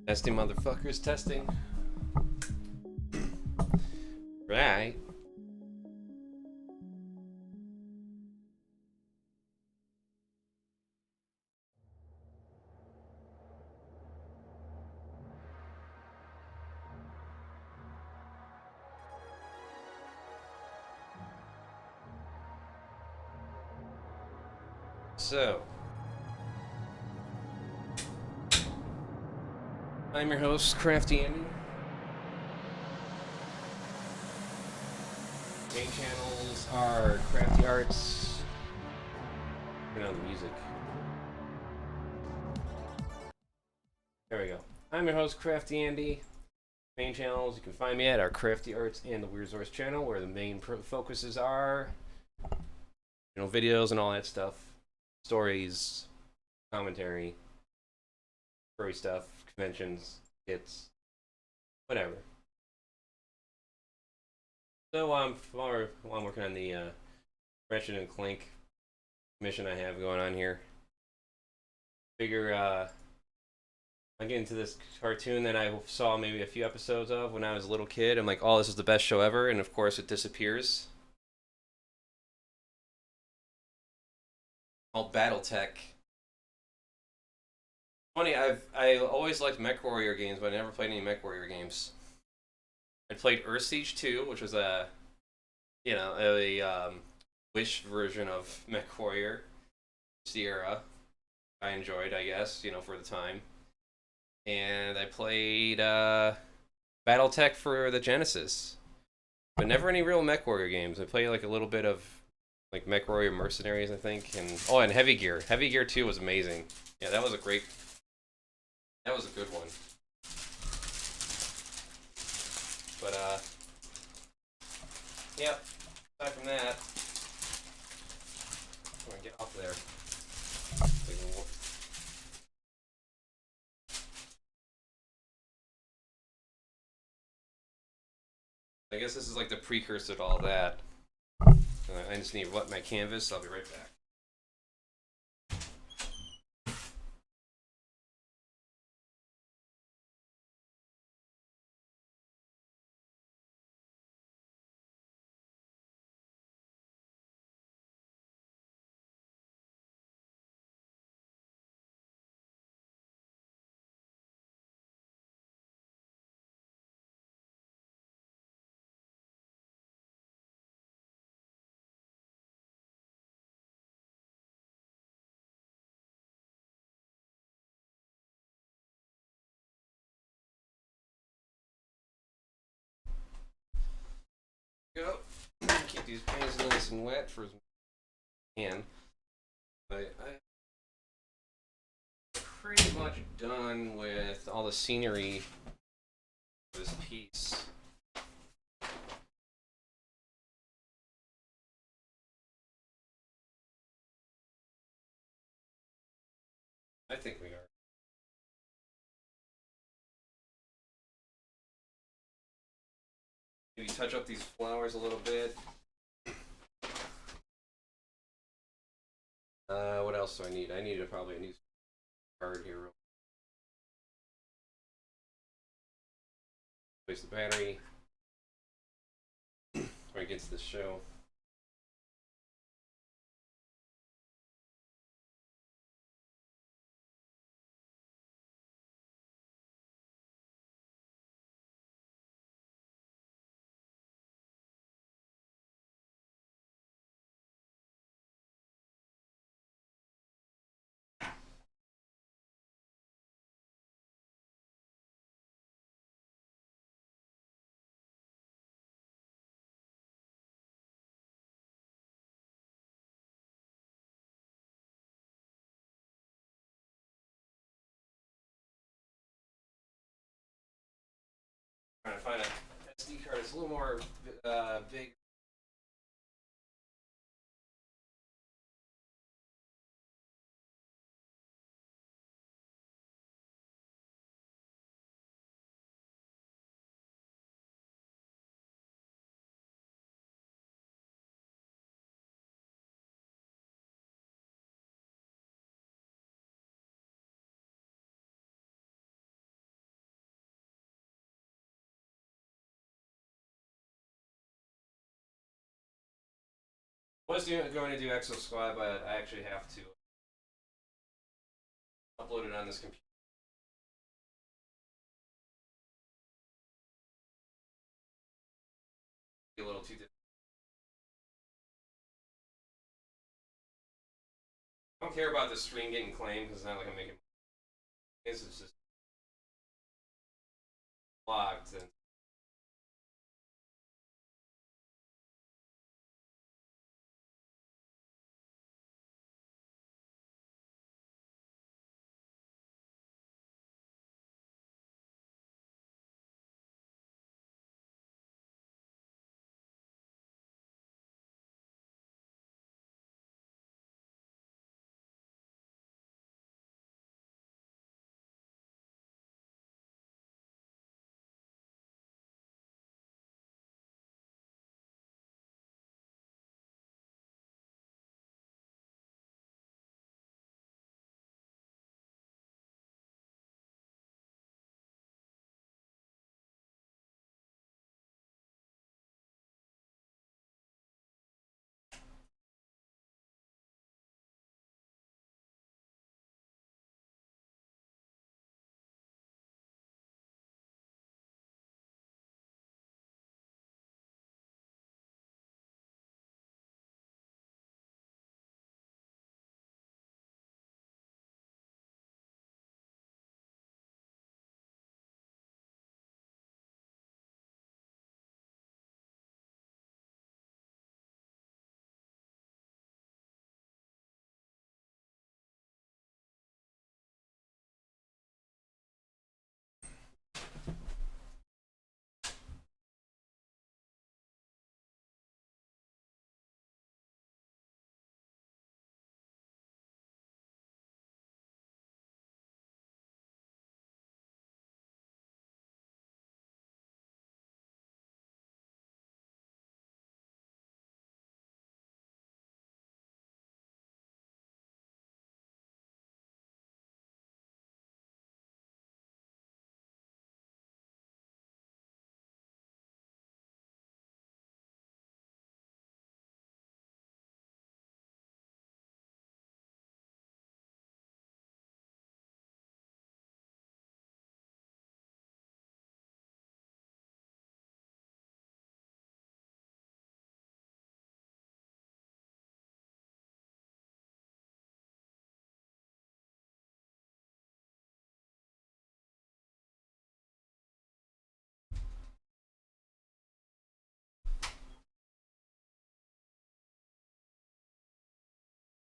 Testing, motherfuckers, testing. Right. So, I'm your host, Crafty Andy. Main channels are Crafty Arts. Turn on the music. There we go. I'm your host, Crafty Andy. Main channels you can find me at are Crafty Arts and the WeirdZoRs channel, where the main focuses are, videos and all that stuff, stories, commentary, furry stuff, conventions, skits, whatever. So while I'm working on the Ratchet and Clank mission I have going on here, figure I get into this cartoon that I saw maybe a few episodes of when I was a little kid. I'm like, oh, this is the best show ever, and of course it disappears. Called BattleTech. Funny, I always liked MechWarrior games, but I never played any MechWarrior games. I played Earthsiege 2, which was a Wish version of MechWarrior. Sierra. I enjoyed, I guess, for the time. And I played BattleTech for the Genesis, but never any real MechWarrior games. I played like a little bit of like MechWarrior Mercenaries, I think, and Heavy Gear. Heavy Gear 2 was amazing. Yeah, that was a good one. But yeah. Aside from that, I'm gonna get off there. I guess this is like the precursor to all that. I just need to wet my canvas. I'll be right back. Go. Keep these paints nice and wet for as much as I can. I'm pretty much done with all the scenery for this piece. I think we are. Maybe touch up these flowers a little bit. What else do I need? I need probably a new card here. Place the battery. Before I get to this show. Trying to find a SD card that's a little more big. I was going to do Exo Squad, but I actually have to upload it on this computer. A little too difficult. I don't care about the stream getting claimed because it's not like I'm making. It's just blocked and.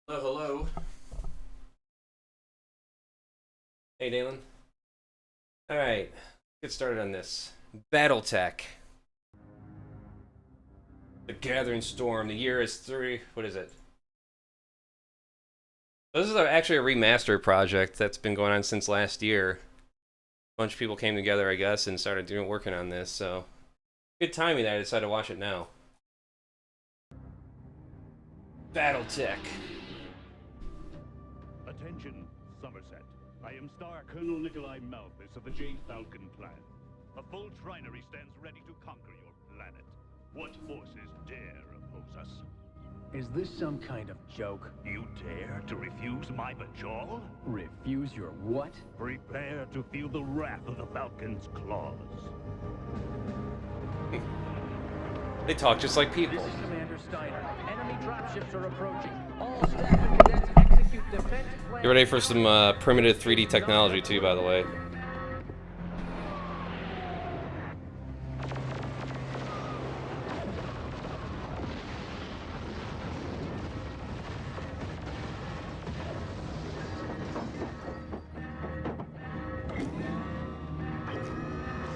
Hello, hello. Hey, Dalen. All right, get started on this. BattleTech. The Gathering Storm. The year is What is it? This is actually a remaster project that's been going on since last year. A bunch of people came together, I guess, and started working on this. So, good timing that I decided to watch it now. BattleTech. Attention, Somerset. I am Star Colonel Nikolai Malthus of the Jade Falcon clan. A full trinary stands ready to conquer your planet. What forces dare oppose us? Is this some kind of joke? You dare to refuse my bajal? Refuse your what? Prepare to feel the wrath of the Falcon's claws. They talk just like people. This is Commander Steiner. Enemy dropships are approaching. All staff and cadets execute defense plans. Get ready for some primitive 3D technology too, by the way.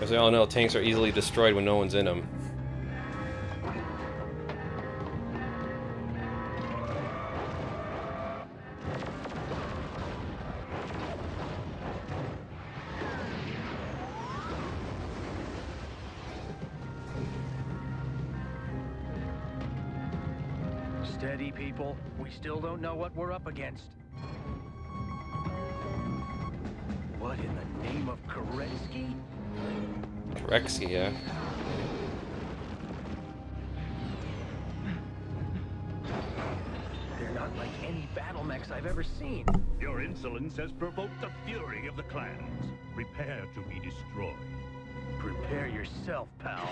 As we all know, tanks are easily destroyed when no one's in them. Steady, people. We still don't know what we're up against. What in the name of Koretsky? Rexy, yeah. They're not like any battle mechs I've ever seen. Your insolence has provoked the fury of the clans. Prepare to be destroyed. Prepare yourself, pal.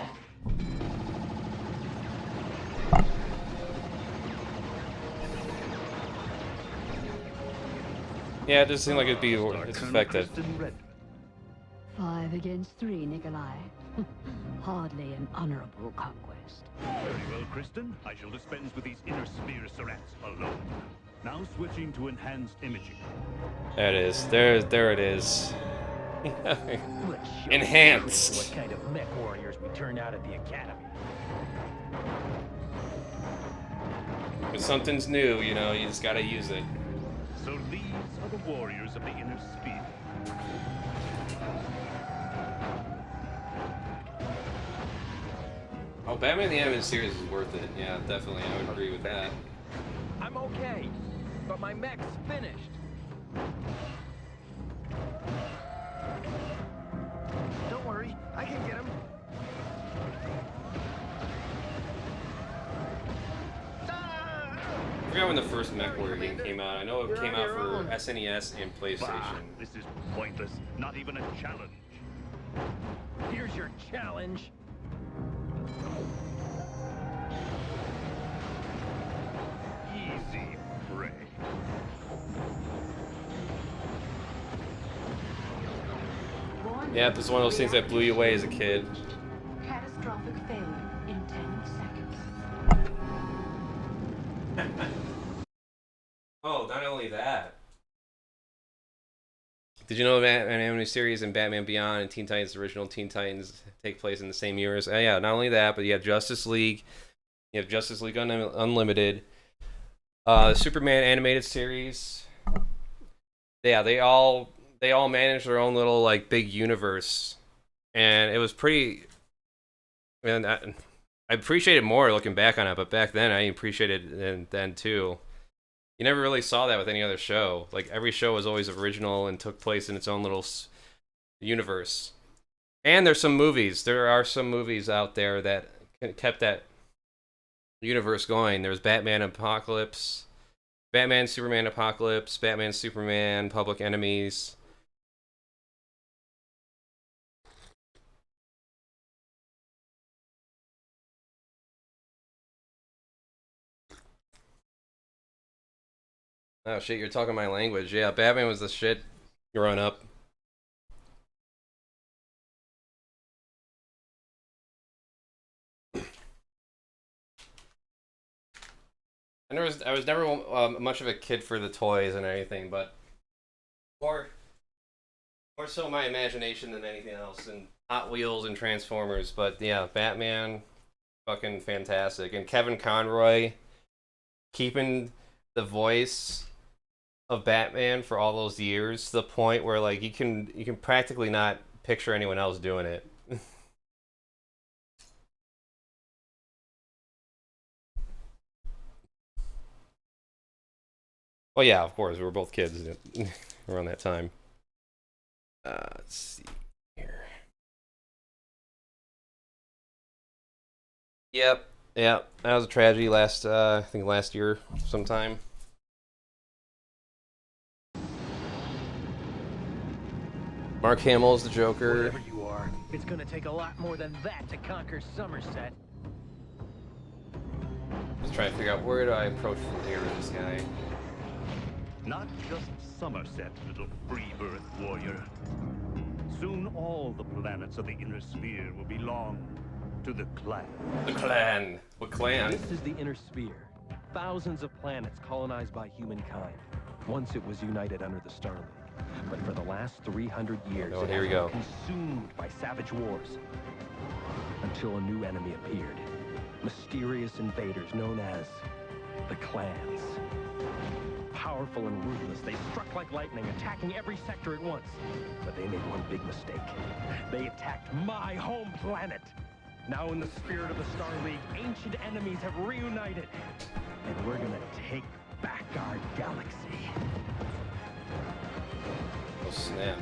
Yeah, it does seem like it'd be it's Colonel effective. Kristen Red. 5 against 3, Nikolai. Hardly an honorable conquest. Very well, Kristen. I shall dispense with these inner sphere serats alone. Now switching to enhanced imaging. There it is. There it is. Let's show Enhanced. what kind of mech warriors we turned out at the academy. If something's new, you know, you just gotta use it. So these are the warriors of the inner sphere. Oh, Batman the Animated Series is worth it. Yeah, definitely. I would agree with that. I'm okay, but my mech's finished. Don't worry, I can get him. I forgot when the first MechWarrior game came out. I know it came out for SNES and Bah, PlayStation. this is pointless. Not even a challenge. Here's your challenge. Easy prey. Yeah, this is one of those things that blew you away as a kid. Catastrophic failure in 10 seconds. Oh, not only that. Did you know the Batman Animated Series and Batman Beyond and Teen Titans, the original Teen Titans, take place in the same years? Yeah, not only that, but you have Justice League. You have Justice League Unlimited. Superman animated series. Yeah, they all manage their own little like big universe, and it was pretty. And I appreciate it more looking back on it, but back then I appreciated it then too. You never really saw that with any other show. Like every show was always original and took place in its own little universe. And there's some movies. There are some movies out there that kept that universe going. There's Batman Apocalypse, Batman Superman Apocalypse, Batman Superman Public Enemies. Oh shit, you're talking my language. Yeah, Batman was the shit growing up. I was never much of a kid for the toys and anything, but more so my imagination than anything else, and Hot Wheels and Transformers. But yeah, Batman, fucking fantastic, and Kevin Conroy keeping the voice of Batman for all those years, to the point where like you can practically not picture anyone else doing it. Well, yeah, of course, we were both kids around that time. Let's see here. Yep, that was a tragedy I think last year sometime. Mark Hamill is the Joker. Whatever you are, it's gonna take a lot more than that to conquer Somerset. Just trying to figure out where do I approach from here with this guy. Not just Somerset, little free-birth warrior. Soon all the planets of the inner sphere will belong to the clan. The clan. What clan? This is the inner sphere. Thousands of planets colonized by humankind. Once it was united under the Star League. But for the last 300 years, Oh, it here we has go. been consumed by savage wars. Until a new enemy appeared. Mysterious invaders known as the clans. Powerful and ruthless, they struck like lightning, attacking every sector at once. But they made one big mistake. They attacked my home planet. Now in the spirit of the Star League, ancient enemies have reunited. And we're gonna take back our galaxy. Oh snap.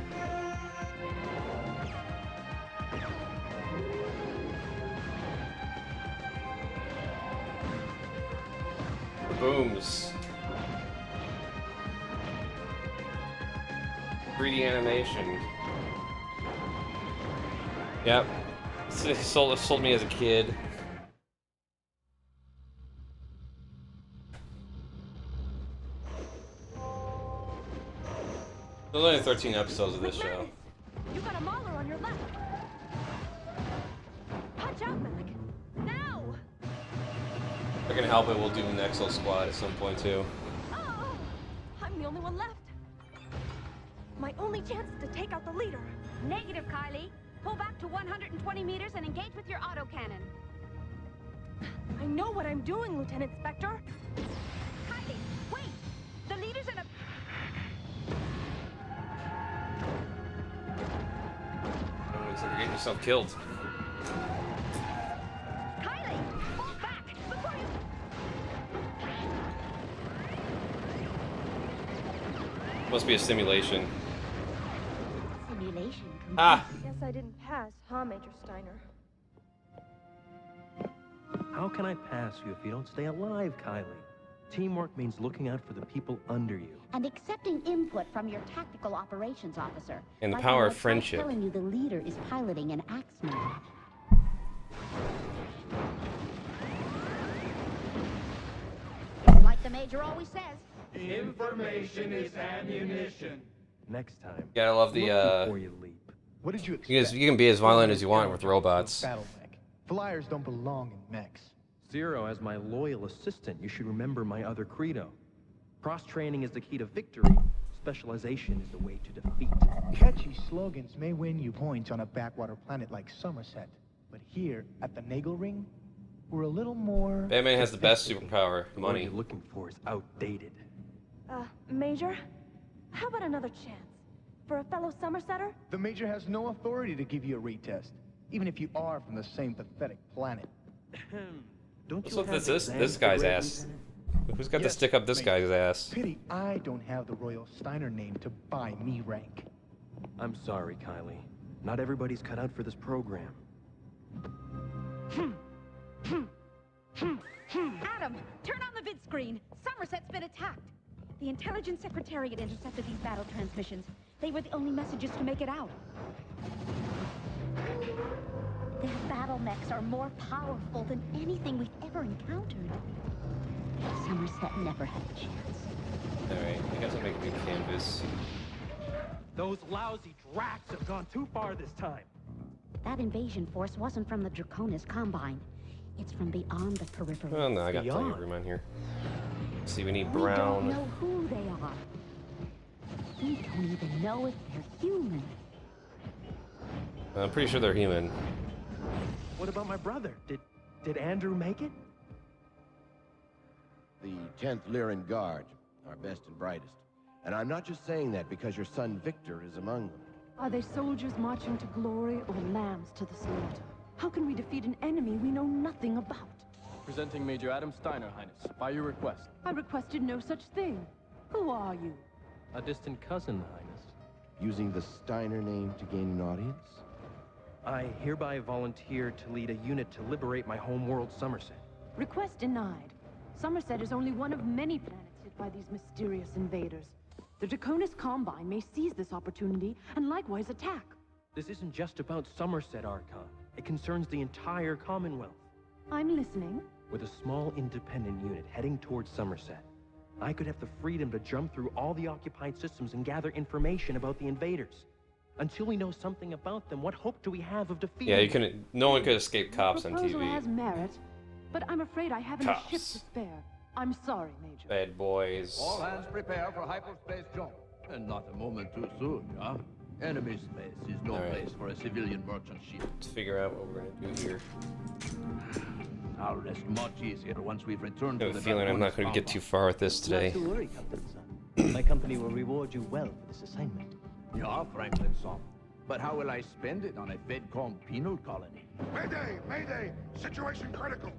The booms. 3D animation. Yep. It sold me as a kid. There's only 13 episodes of this show. You got a mauler on your left. Punch out, Mac. Now! If I can help it, we'll do an Exo Squad at some point too. Oh, I'm the only one left. My only chance is to take out the leader. Negative, Kylie. Pull back to 120 meters and engage with your autocannon. I know what I'm doing, Lieutenant Spectre. Kylie, wait! The leader's in a... Looks like you're getting yourself killed. Kylie, fall back before you... Must be a simulation. Simulation. Ah! Guess I didn't pass, huh, Major Steiner? How can I pass you if you don't stay alive, Kylie? Teamwork means looking out for the people under you. And accepting input from your tactical operations officer. And the Like power when of I tried friendship. telling you the leader is piloting an Axeman. Like the Major always says. Information is ammunition. Next time, Yeah, I love look the before you leap. What did you expect? you can be as violent as you want with robots. BattleTech. Flyers don't belong in mechs. Zero, as my loyal assistant, you should remember my other credo. Cross-training is the key to victory. Specialization is the way to defeat. Catchy slogans may win you points on a backwater planet like Somerset, but here at the Nagel Ring, we're a little more... Batman has the best sophisticated. superpower, The one money. you're looking for is outdated. Major? How about another chance? For a fellow Somersetter? The Major has no authority to give you a retest, even if you are from the same pathetic planet. Don't Let's you look at have this exams guy's to grade, ass. Lieutenant? Who's got to Yes, stick up this Major. guy's ass? Pity I don't have the Royal Steiner name to buy me rank. I'm sorry, Kylie. Not everybody's cut out for this program. Adam, turn on the vid screen. Somerset's been attacked. The Intelligence Secretariat intercepted these battle transmissions. They were the only messages to make it out. Their battle mechs are more powerful than anything we've ever encountered. Somerset never had a chance. Alright, I guess I'll make a big canvas. Those lousy Dracs have gone too far this time. That invasion force wasn't from the Draconis Combine. It's from beyond the periphery. Oh no, I got plenty of Beyond. room on here. Let's see, we need We don't brown. know who they are. We don't even know if they're human. I'm pretty sure they're human. What about my brother? Did Andrew make it? The 10th Lyran Guard, our best and brightest. And I'm not just saying that because your son Victor is among them. Are they soldiers marching to glory or lambs to the slaughter? How can we defeat an enemy we know nothing about? Presenting Major Adam Steiner, Highness, by your request. I requested no such thing. Who are you? A distant cousin, Highness. Using the Steiner name to gain an audience? I hereby volunteer to lead a unit to liberate my homeworld, Somerset. Request denied. Somerset is only one of many planets hit by these mysterious invaders. The Draconis Combine may seize this opportunity and likewise attack. This isn't just about Somerset, Archon. It concerns the entire Commonwealth. I'm listening. With a small independent unit heading towards Somerset, I could have the freedom to jump through all the occupied systems and gather information about the invaders. Until we know something about them, what hope do we have of defeating Yeah, you them? couldn't. No one could escape cops The on proposal TV. has merit, but I'm afraid I haven't a ship to Cops. spare. I'm sorry, Major. Bad boys. All hands prepare for hyperspace jump. And not a moment too soon, yeah? Enemy space is no All right. place for a civilian merchant ship. Let's figure out what we're gonna do here. I'll rest much easier once we've returned I to have the a feeling I'm not going to get too far with this today. Not to worry, Captain Son. My company will reward you well for this assignment. Yeah, Franklin son. But how will I spend it on a FedCom penal colony? Mayday! Mayday! Situation critical.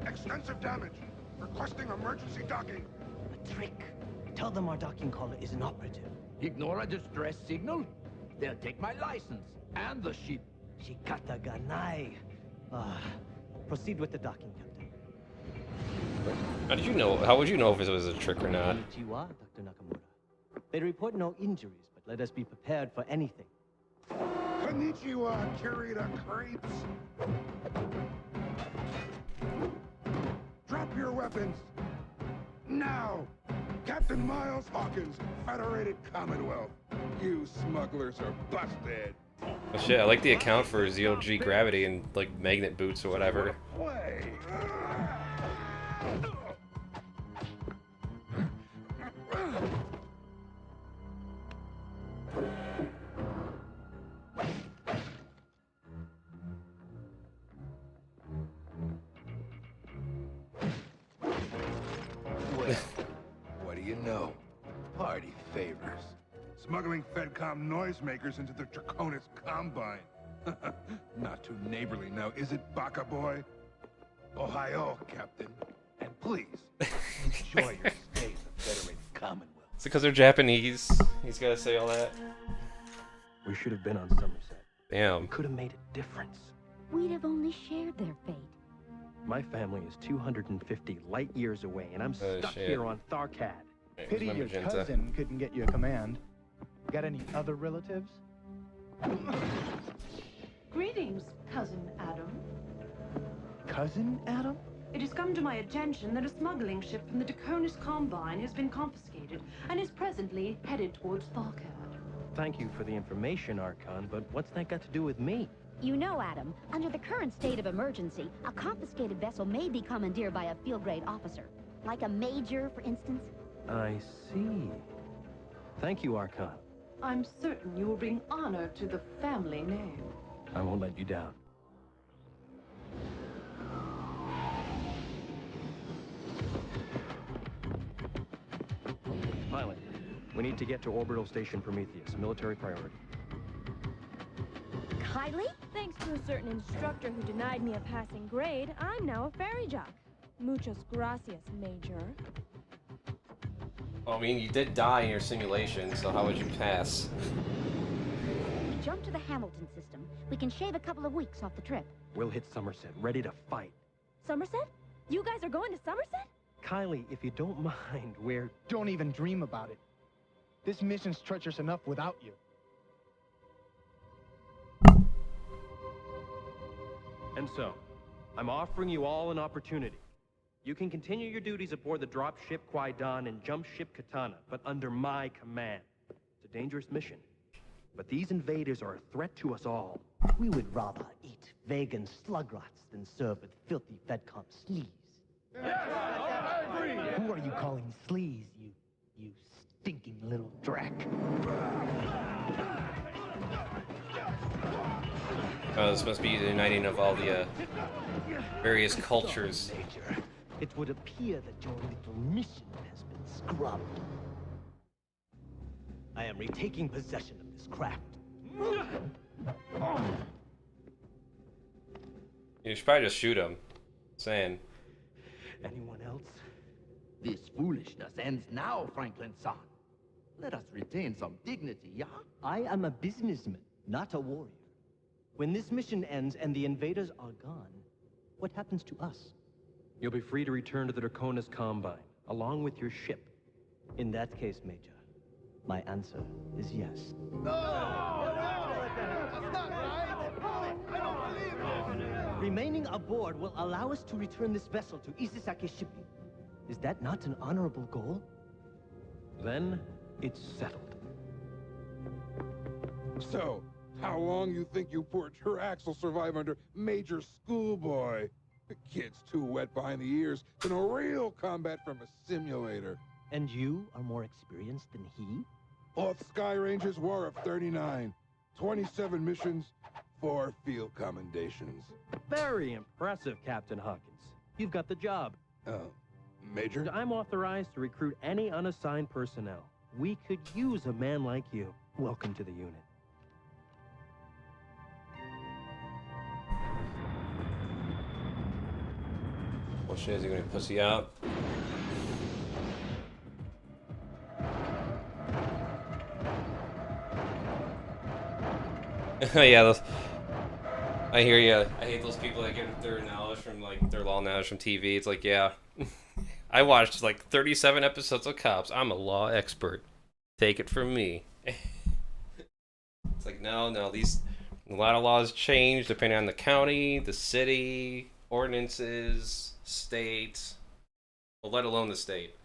Extensive damage. Requesting emergency docking. A trick. Tell them our docking collar is inoperative. Ignore a distress signal? They'll take my license and the ship. Shikata ganai. Proceed with the docking, Captain. How did you know? How would you know if it was a trick or not? Konnichiwa, Dr. Nakamura. They report no injuries, but let us be prepared for anything. Konnichiwa, Kirita creeps. Drop your weapons. Now! Captain Miles Hawkins, Federated Commonwealth. You smugglers are busted. Oh shit, I like the account for zero-G gravity and like magnet boots or whatever. Way. What do you know? Party favors. Smuggling Fedcom noisemakers into the Draconis Combine. Not too neighborly now, is it, Baka Boy? Ohio, Captain. And please, enjoy your stay in the Federated Commonwealth. Is it because they're Japanese? He's gotta say all that. We should have been on Somerset. Damn. We could have made a difference. We'd have only shared their fate. My family is 250 light years away, and I'm Oh, stuck shit. here on Tharkad. Here's Pity my your magenta. cousin couldn't get you a command. Got any other relatives? Greetings, Cousin Adam. Cousin Adam? It has come to my attention that a smuggling ship from the Draconis Combine has been confiscated and is presently headed towards Tharkad. Thank you for the information, Archon, but what's that got to do with me? You know, Adam, under the current state of emergency, a confiscated vessel may be commandeered by a field-grade officer. Like a major, for instance. I see. Thank you, Archon. I'm certain you will bring honor to the family name. I won't let you down. Pilot, we need to get to Orbital Station Prometheus, military priority. Kylie? Thanks to a certain instructor who denied me a passing grade, I'm now a ferry jock. Muchas gracias, Major. Well, I mean, you did die in your simulation, so how would you pass? Jump to the Hamilton system. We can shave a couple of weeks off the trip. We'll hit Somerset, ready to fight. Somerset? You guys are going to Somerset? Kylie, if you don't mind, we're... Don't even dream about it. This mission's treacherous enough without you. And so, I'm offering you all an opportunity. You can continue your duties aboard the dropship Kwaidan and jump ship Katana, but under my command. It's a dangerous mission. But these invaders are a threat to us all. We would rather eat vegan slug rots than serve with filthy Fedcom sleaze. Who are you calling sleaze, you stinking little drac? Oh, this must be the uniting of all the various cultures. Major, it would appear that your little mission has been scrubbed. I am retaking possession of this craft. You should probably just shoot him. Saying. Anyone else? This foolishness ends now, Franklin-san. Let us retain some dignity, yeah? I am a businessman, not a warrior. When this mission ends and the invaders are gone, what happens to us? You'll be free to return to the Draconis Combine, along with your ship. In that case, Major, my answer is yes. Remaining aboard will allow us to return this vessel to Isesake shipping. Is that not an honorable goal? Then, it's settled. So, how long you think you poor Turax will survive under Major Schoolboy? The kid's too wet behind the ears to know real combat from a simulator. And you are more experienced than he? Off Sky Ranger's War of 39. 27 missions, 4 field commendations. Very impressive, Captain Hawkins. You've got the job. Major? I'm authorized to recruit any unassigned personnel. We could use a man like you. Welcome to the unit. Well, shit, is he gonna pussy out? Yeah, those, I hear you. I hate those people that get their knowledge from, like, their law knowledge from TV. It's like, yeah. I watched, like, 37 episodes of Cops. I'm a law expert. Take it from me. It's like, no, a lot of laws change depending on the county, the city, ordinances, state, well, let alone the state.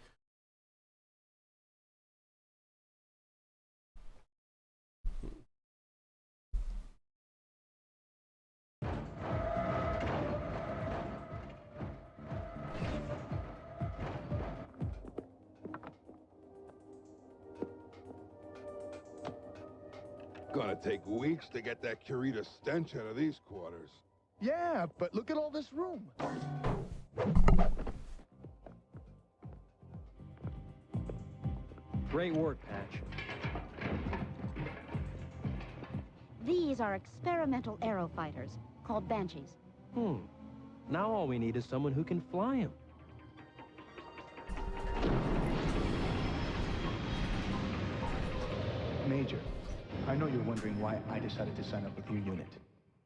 Gonna take weeks to get that Curita stench out of these quarters. Yeah, but look at all this room. Great work, Patch. These are experimental aero fighters, called Banshees. Now all we need is someone who can fly him. Major, I know you're wondering why I decided to sign up with your unit.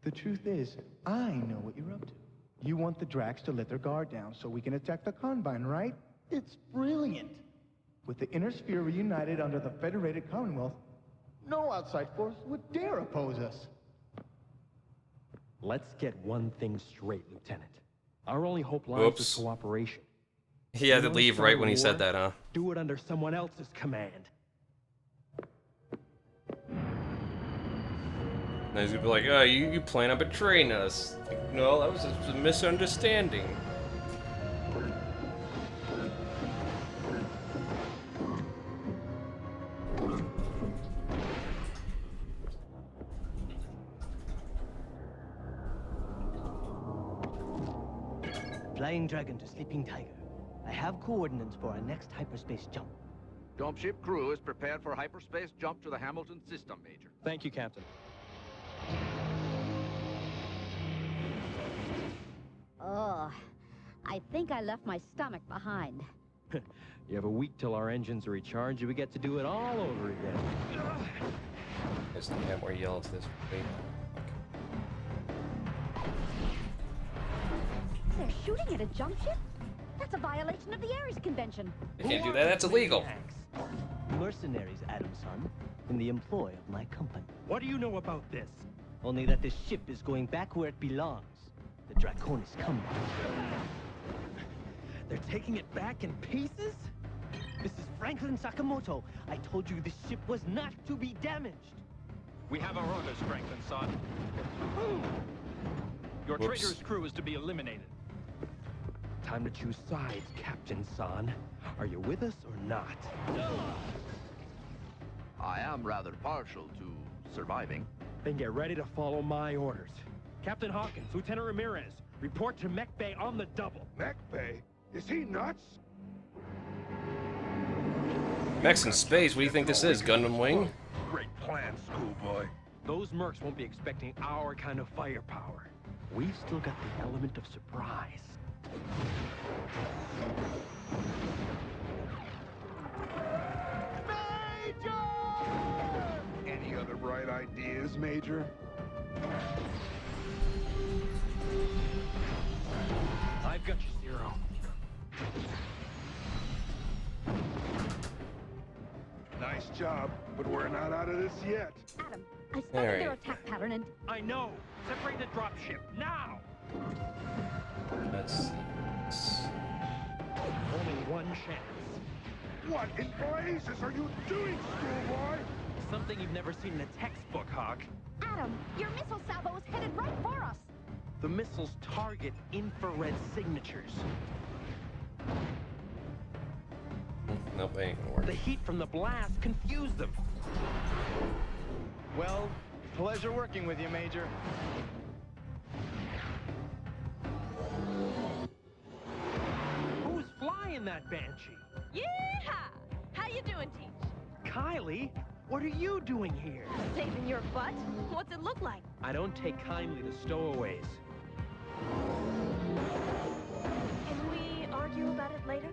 The truth is, I know what you're up to. You want the Drax to let their guard down so we can attack the Combine, right? It's brilliant. With the Inner Sphere reunited under the Federated Commonwealth, no outside force would dare oppose us. Let's get one thing straight, Lieutenant. Our only hope lies with cooperation. He had to leave right when he said that, huh? Do it under someone else's command. And he's gonna be like, oh, you plan on betraying us. Like, no, that was just a misunderstanding. Flying Dragon to Sleeping Tiger. I have coordinates for our next hyperspace jump. Jump ship crew is prepared for hyperspace jump to the Hamilton system, Major. Thank you, Captain. Oh, I think I left my stomach behind. You have a week till our engines are recharged, and we get to do it all over again. There's the camera where he yells this. They're shooting at a jump ship? That's a violation of the Ares Convention. You can't do that, that's illegal. Mercenaries, Adam-son, in the employ of my company. What do you know about this? Only that this ship is going back where it belongs. The Draconis Combine. They're taking it back in pieces? This is Franklin Sakamoto. I told you this ship was not to be damaged. We have our orders, Franklin-san. Your traitorous crew is to be eliminated. Time to choose sides, Captain San. Are you with us or not? I am rather partial to surviving. Then get ready to follow my orders. Captain Hawkins, Lieutenant Ramirez, report to Mech Bay on the double. Mech Bay? Is he nuts? Mechs in space, what do you think this is, Gundam Wing? Great plan, schoolboy. Those mercs won't be expecting our kind of firepower. We've still got the element of surprise. Major! Any other bright ideas, Major? I've got you, Zero. Nice job, but we're not out of this yet. Adam, I studied their attack pattern and... I know! Separate the dropship, now! Let's see. Only one chance. What in blazes are you doing, schoolboy? Something you've never seen in a textbook, Hawk. Adam, your missile salvo is headed right for us. The missiles target infrared signatures. Nope, ain't gonna work. The heat from the blast confused them. Well, pleasure working with you, Major. Who's flying that Banshee? Yeehaw! How you doing, Teach? Kylie, what are you doing here? Saving your butt? What's it look like? I don't take kindly to stowaways. Can we argue about it later?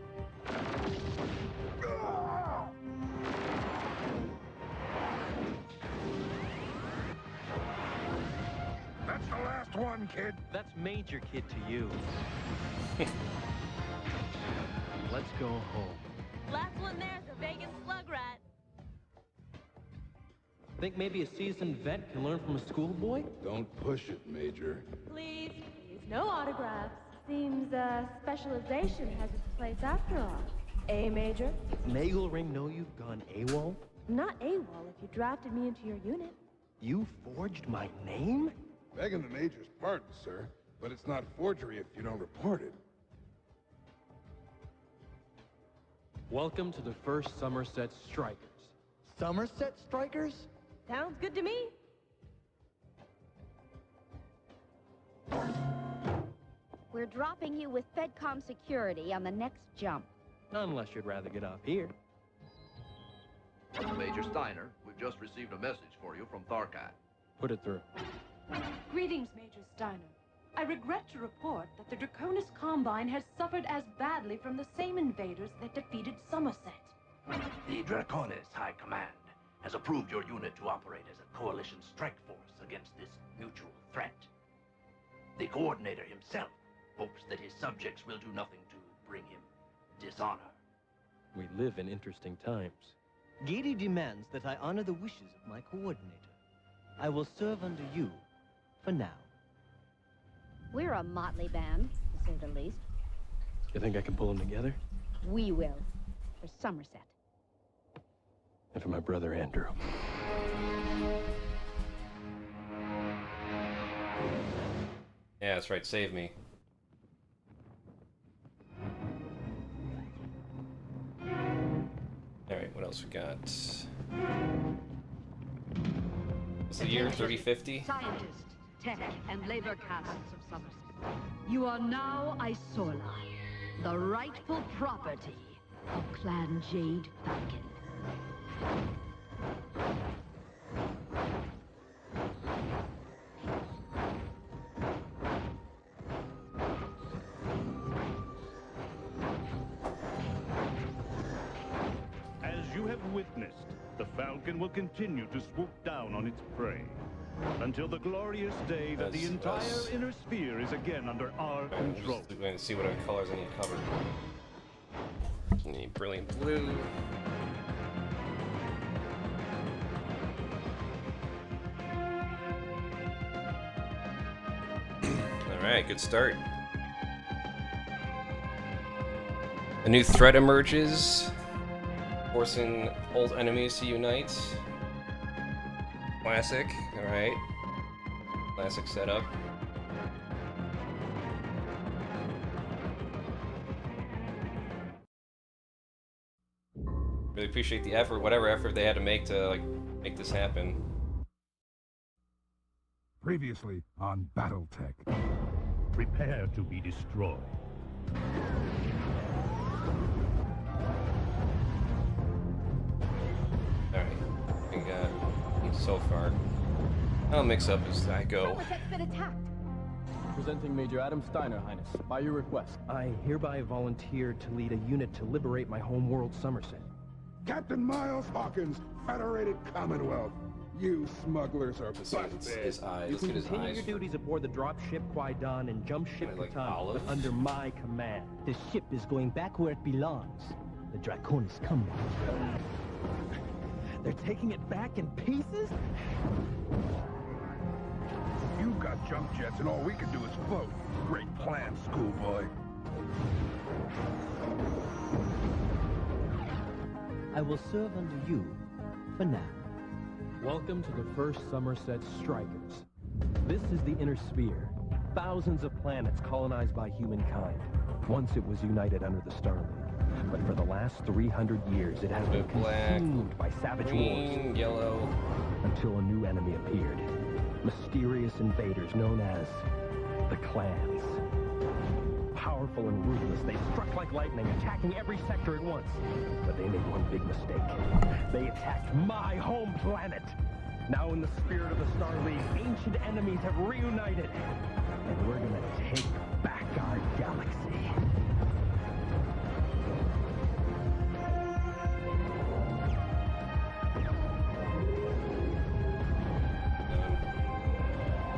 That's the last one, kid. That's Major Kid to you. Let's go home. Last one there's a Vegas slug rat. Think maybe a seasoned vet can learn from a schoolboy? Don't push it, Major. Please, no autographs. Seems specialization has its place after all. Major? Nagel Ring know you've gone AWOL? Not AWOL if you drafted me into your unit. You forged my name? Begging the Major's pardon, sir, but it's not forgery if you don't report it. Welcome to the 1st Somerset Strikers. Somerset Strikers? Sounds good to me. We're dropping you with FedCom security on the next jump. Unless you'd rather get off here. Major Steiner, we've just received a message for you from Tharkat. Put it through. Greetings, Major Steiner. I regret to report that the Draconis Combine has suffered as badly from the same invaders that defeated Somerset. The Draconis High Command has approved your unit to operate as a coalition strike force against this mutual threat. The coordinator himself hopes that his subjects will do nothing to bring him dishonor. We live in interesting times. Gady demands that I honor the wishes of my coordinator. I will serve under you, for now. We're a motley band, to say the least. You think I can pull them together? We will. For Somerset. And for my brother Andrew. Yeah, that's right. Save me. Alright, what else we got? What's the year? 3050? Scientists, tech, and labor castes of Somerset. You are now Isola, the rightful property of Clan Jade Falcon. As you have witnessed, the Falcon will continue to swoop down on its prey until the glorious day that the entire inner sphere is again under our control. Just going to see what other colors I need to cover. I need brilliant blue. Alright, good start. A new threat emerges, forcing old enemies to unite. Classic, alright. Classic setup. Really appreciate the effort, whatever effort they had to make make this happen. Previously on BattleTech. Prepare to be destroyed. Alright, I got so far. I'll mix up as I go. Somerset's been attacked. Presenting Major Adam Steiner, Highness, by your request. I hereby volunteer to lead a unit to liberate my homeworld, Somerset. Captain Miles Hawkins, Federated Commonwealth. You smugglers are busted. His eyes. You Let's can get his continue eyes. your duties aboard the dropship Qui-Gon and jump ship Like Catan, olive? but under my command. The ship is going back where it belongs. The Draconis Combine. They're taking it back in pieces? You've got jump jets and all we can do is float. Great plan, schoolboy. I will serve under you, for now. Welcome to the 1st Somerset Strikers. This is the inner sphere. Thousands of planets colonized by humankind. Once it was united under the Star League. But for the last 300 years, it has been consumed by savage green, wars. Yellow. Until a new enemy appeared. Mysterious invaders known as the clans. Powerful and ruthless, they struck like lightning, attacking every sector at once. But they made one big mistake. They attacked my home planet. Now in the spirit of the Star League, ancient enemies have reunited. And we're gonna take back our galaxy.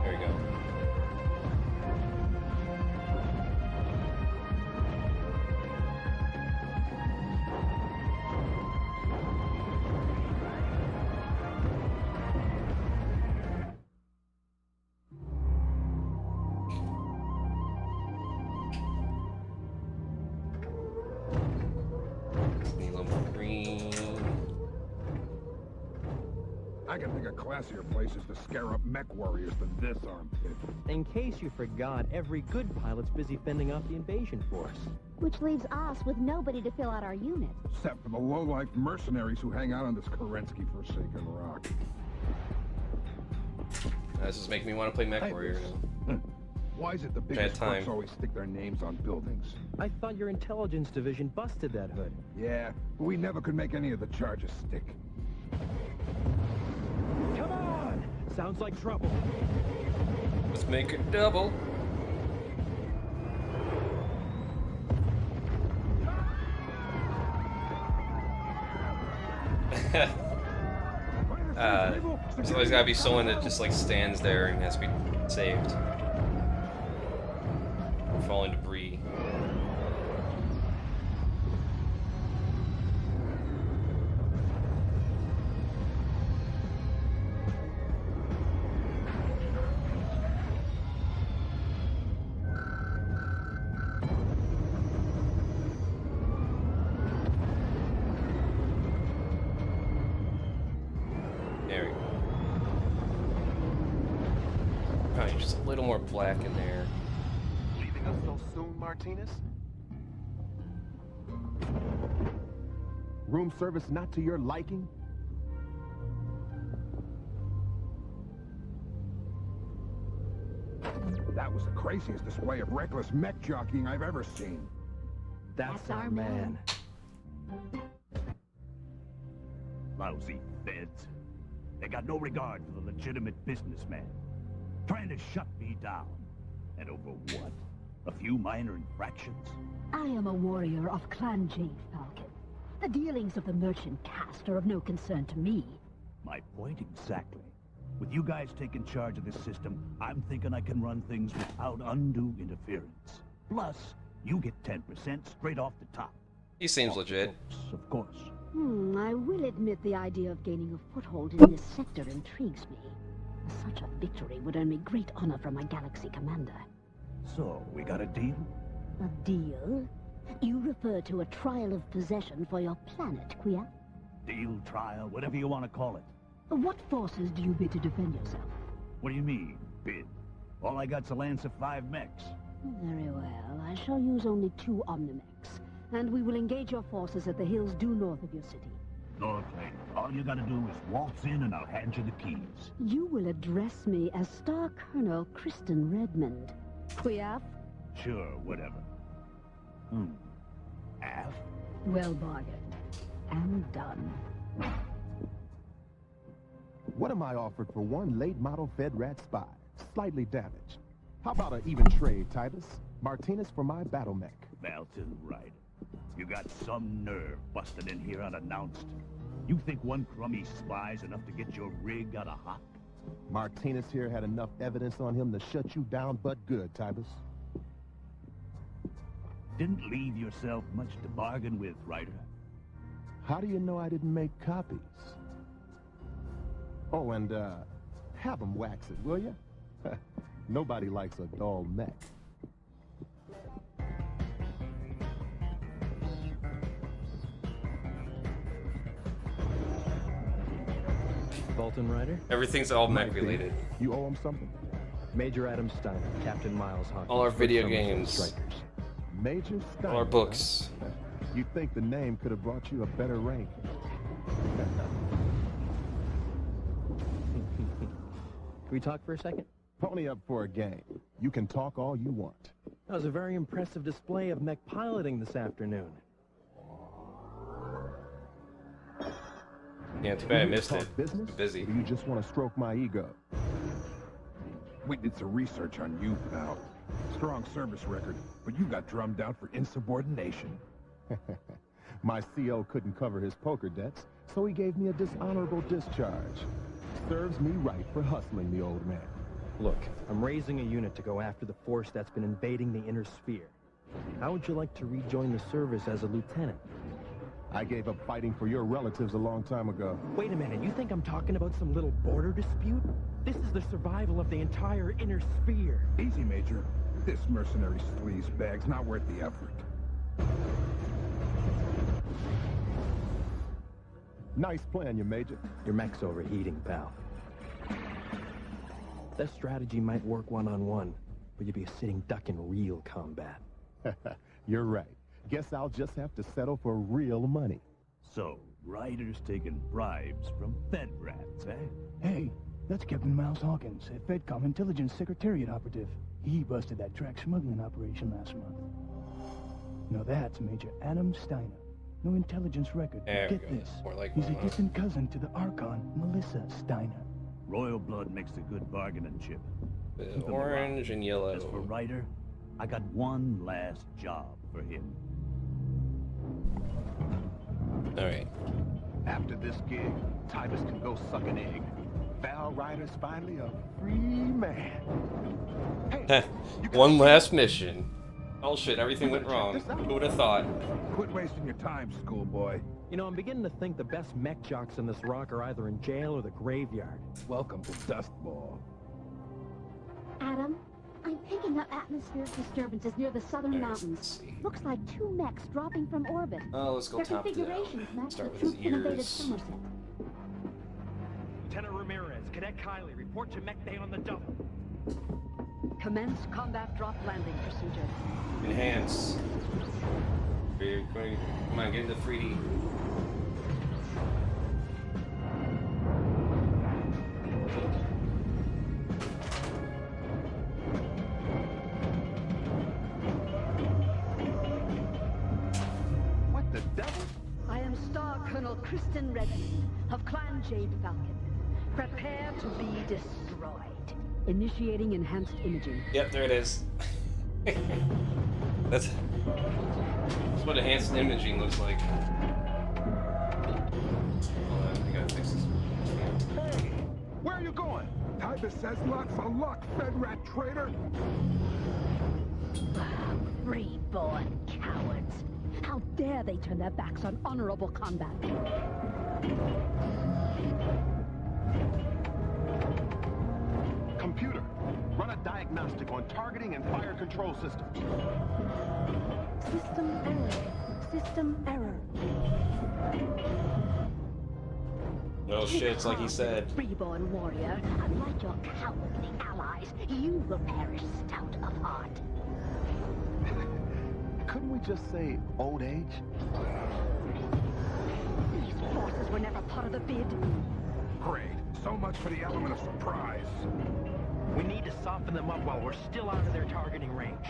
There we go. I can think of classier places to scare up mech warriors than this armpit. In case you forgot, every good pilot's busy fending off the invasion force. Which leaves us with nobody to fill out our unit. Except for the low-life mercenaries who hang out on this Kerensky-forsaken rock. This is making me want to play Mech Warrior now. Why is it the biggest crooks always stick their names on buildings? I thought your intelligence division busted that hood. Yeah, but we never could make any of the charges stick. Come on! Sounds like trouble. Let's make it double. There's always gotta be someone that just like stands there and has to be saved. Falling debris. There we go. Probably just a little more black in there. Leaving us so soon, Martinez? Room service not to your liking? That was the craziest display of reckless mech jockeying I've ever seen. That's our man. Lousy feds. They got no regard for the legitimate businessman. Trying to shut me down. And over what? A few minor infractions? I am a warrior of Clan J, Falcon. The dealings of the merchant caste are of no concern to me. My point exactly. With you guys taking charge of this system, I'm thinking I can run things without undue interference. Plus, you get 10% straight off the top. He seems legit. Of course. I will admit the idea of gaining a foothold in this sector intrigues me. Such a victory would earn me great honor from my galaxy commander. So, we got a deal? A deal? You refer to a trial of possession for your planet, Quia? Deal, trial, whatever you want to call it. What forces do you bid to defend yourself? What do you mean, bid? All I got's a lance of 5 mechs. Very well. I shall use only 2 Omnimechs, and we will engage your forces at the hills due north of your city. Northlane, all you gotta do is waltz in and I'll hand you the keys. You will address me as Star Colonel Kristen Redmond. Quia? Sure, whatever. Af? Well bargained. And done. What am I offered for one late model Fed Rat spy? Slightly damaged. How about an even trade, Titus? Martinez for my battle mech. Valton, right. You got some nerve busting in here unannounced. You think one crummy spy's enough to get your rig out of hop? Martinez here had enough evidence on him to shut you down, but good, Titus. Didn't leave yourself much to bargain with, Ryder. How do you know I didn't make copies? Oh, and, have them wax it, will ya? Nobody likes a dull mech. Bolton Ryder? Everything's all mech related. You owe him something? Major Adam Steiner, Captain Miles Hawkins. All our video First Summer games. Strikers. Major Steiner. All our books. You'd think the name could have brought you a better rank. Can we talk for a second? Pony up for a game. You can talk all you want. That was a very impressive display of mech piloting this afternoon. Yeah, too bad I missed Talk it. Business? Too busy. Or do you just want to stroke my ego? We did some research on you, pal. Strong service record, but you got drummed out for insubordination. My CO couldn't cover his poker debts, so he gave me a dishonorable discharge. Serves me right for hustling the old man. Look, I'm raising a unit to go after the force that's been invading the inner sphere. How would you like to rejoin the service as a lieutenant? I gave up fighting for your relatives a long time ago. Wait a minute, you think I'm talking about some little border dispute? This is the survival of the entire inner sphere. Easy, Major. This mercenary sleaze bag's not worth the effort. Nice plan, you Major. Your mech's overheating, pal. That strategy might work one-on-one, but you'd be a sitting duck in real combat. You're right. Guess I'll just have to settle for real money. So, Ryder's taking bribes from Fed rats, eh? Hey, that's Captain Miles Hawkins, a FedCom Intelligence Secretariat operative. He busted that track smuggling operation last month. Now that's Major Adam Steiner. No intelligence record. There we Get go. this. More like He's a one. distant cousin to the Archon, Melissa Steiner. Royal blood makes a good bargaining chip. The orange and yellow. As for Ryder, I got one last job for him. Alright. After this gig, Titus can go suck an egg. Val Ryder's finally a free man. Hey, One last mission. Oh shit, everything You went gotta check wrong. this out. Who would have thought? Quit wasting your time, schoolboy. You know, I'm beginning to think the best mech jocks in this rock are either in jail or the graveyard. Welcome to Dustball. Adam, I'm picking up atmospheric disturbances near the southern mountains. Looks like 2 mechs dropping from orbit. Oh, let's go Their top down. configurations match Start the with his troops that invaded ears. Somerset. Lieutenant Ramirez, Cadet Kylie, report to mech bay on the double. Commence combat drop landing procedure. Enhance. Come on, get into 3D. What the devil? I am Star Colonel Kristen Redmond of Clan Jade Falcon. Prepare to be destroyed. Initiating enhanced imaging. Yep, there it is. That's what enhanced imaging looks like. Hold on, I gotta fix this. Hey, where are you going? Titus says lock for luck, Fed rat traitor. Reborn cowards. How dare they turn their backs on honorable combat? Computer, run a diagnostic on targeting and fire control systems. System error. System error. Oh shit, it's like he said. Reborn warrior, unlike your cowardly allies, you will perish stout of heart. Couldn't we just say old age? These forces were never part of the bid. Great. So much for the element of surprise. We need to soften them up while we're still out of their targeting range.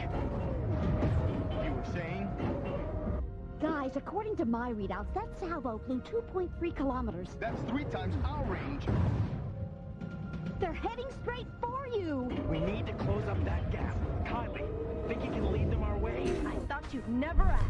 You were saying? Guys, according to my readouts, that salvo flew 2.3 kilometers. That's 3 times our range. They're heading straight for you. We need to close up that gap. Kylie, think you can lead them our way? I thought you'd never ask.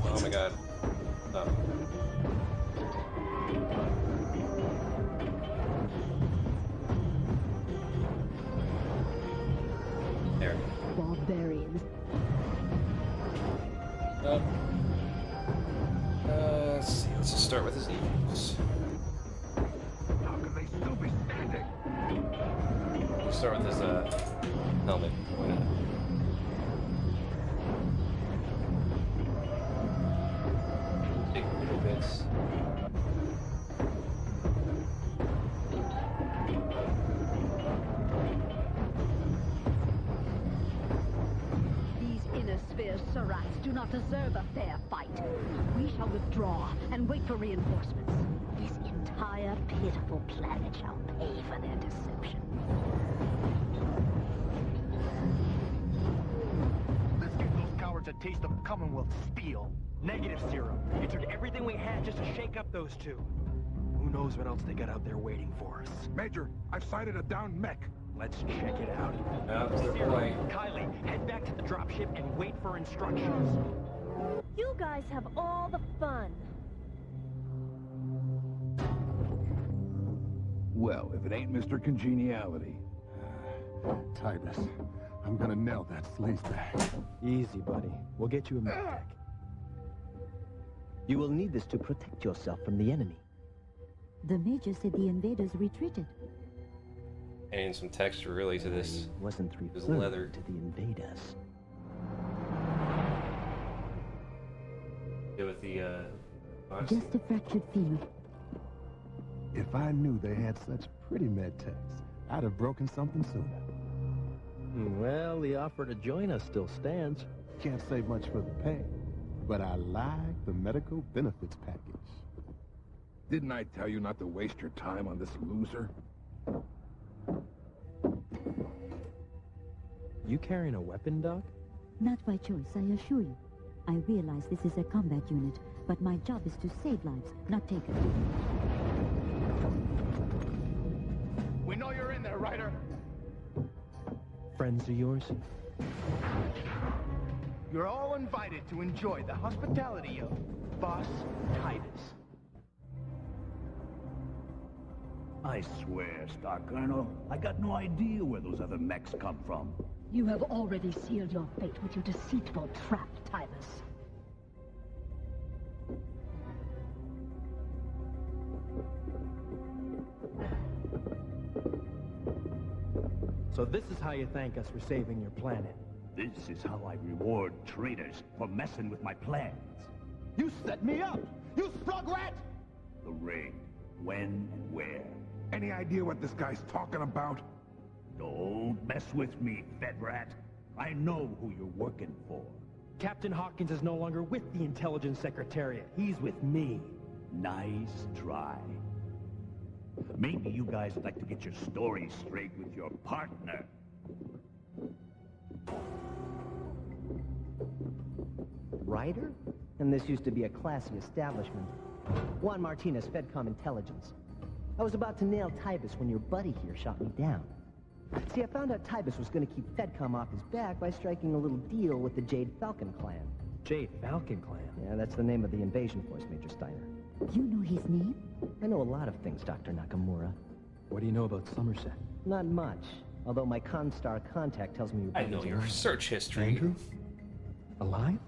Oh my god. Oh. There. Barbarians. Let's see. Let's just start with his ears. How can they still be standing? Let's start with his helmet. Why not? Take little bits. These inner sphere Surats do not deserve a fair fight. We shall withdraw and wait for reinforcements. This entire pitiful planet shall pay for their deception. Let's give those cowards a taste of Commonwealth steel. Negative, Zero. It took everything we had just to shake up those two. Who knows what else they got out there waiting for us? Major, I've sighted a downed mech. Let's check it out. Zero, Kylie, head back to the dropship and wait for instructions. You guys have all the fun. Well, if it ain't Mr. Congeniality. Titus, I'm gonna nail that sleazebag. Easy, buddy. We'll get you a mech tech. You will need this to protect yourself from the enemy. The Major said the invaders retreated. Adding some texture really to this. Wasn't This leather. to the invaders. Go with the Just a fractured field. If I knew they had such pretty med techs, I'd have broken something sooner. Well, the offer to join us still stands. Can't say much for the pay, but I like the medical benefits package. Didn't I tell you not to waste your time on this loser? You carrying a weapon, Doc? Not by choice, I assure you. I realize this is a combat unit, but my job is to save lives, not take it. We know you're in there, Ryder. Friends of yours? You're all invited to enjoy the hospitality of Boss Titus. I swear, Star Colonel, I got no idea where those other mechs come from. You have already sealed your fate with your deceitful trap, Titus. So this is how you thank us for saving your planet. This is how I reward traitors for messing with my plans. You set me up! You slug rat! The raid. When and where? Any idea what this guy's talking about? Don't mess with me, Fed Rat. I know who you're working for. Captain Hawkins is no longer with the Intelligence Secretariat. He's with me. Nice try. Maybe you guys would like to get your story straight with your partner. Ryder? And this used to be a classy establishment. Juan Martinez, Fedcom Intelligence. I was about to nail Tybus when your buddy here shot me down. See, I found out Tybus was going to keep Fedcom off his back by striking a little deal with the Jade Falcon clan. Jade Falcon clan? Yeah, that's the name of the invasion force, Major Steiner. You know his name? I know a lot of things, Dr. Nakamura. What do you know about Somerset? Not much. Although my Constar contact tells me I know your search history. Andrew? Alive?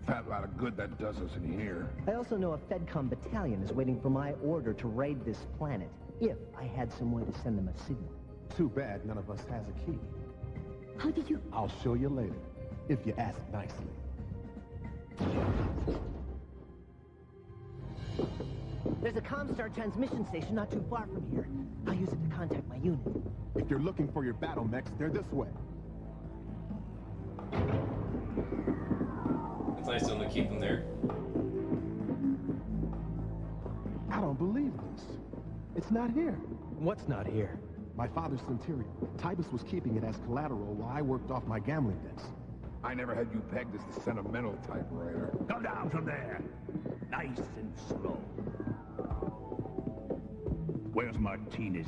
Fat lot of good that does us in here. I also know a Fedcom battalion is waiting for my order to raid this planet, if I had some way to send them a signal. Too bad none of us has a key. How did you... I'll show you later, if you ask nicely. There's a Comstar transmission station not too far from here. I'll use it to contact my unit. If you're looking for your battle mechs, they're this way. It's nice of them to keep them there. I don't believe this. It's not here. What's not here? My father's Centurion. Tybus was keeping it as collateral while I worked off my gambling debts. I never had you pegged as the sentimental type, Ryder. Come down from there. Nice and slow. Where's Martinez?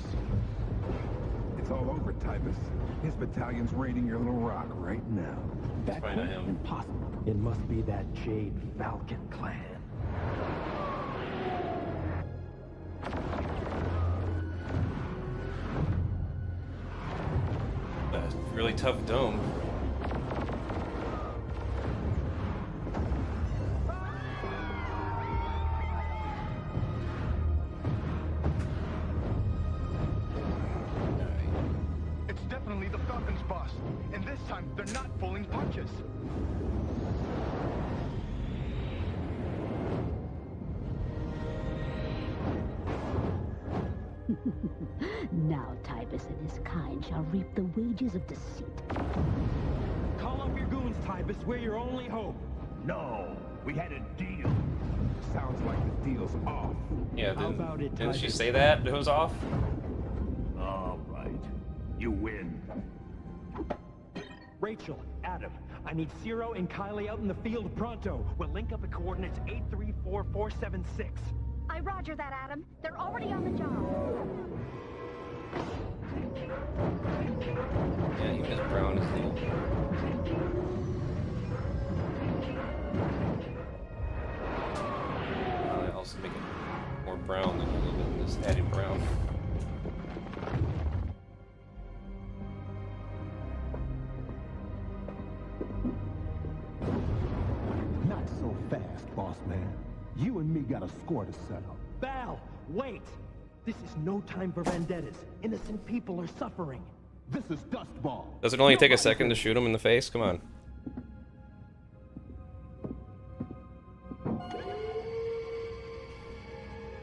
It's all over, Tybus. His battalion's raiding your little rock right now. That Find him. impossible. It must be that Jade Falcon clan. Really tough dome. It's definitely the Falcons, boss. And this time, they're not pulling punches. Now Tybus and his kind shall reap the wages of deceit. Call up your goons, Tybus. We're your only hope. No, we had a deal. Sounds like the deal's off. Yeah, How about it, didn't she Tybus? say that? It was off? All right. You win. Rachel, Adam, I need Ciro and Kylie out in the field pronto. We'll link up at coordinates 834476. I roger that, Adam. They're already on the job. Yeah, even his brown is little. I also make it more brown than a little bit than just adding brown. Not so fast, boss man. You and me got a score to settle. Val, wait! This is no time for vendettas. Innocent people are suffering. This is Dustball. Does it only take a second to shoot him in the face? Come on.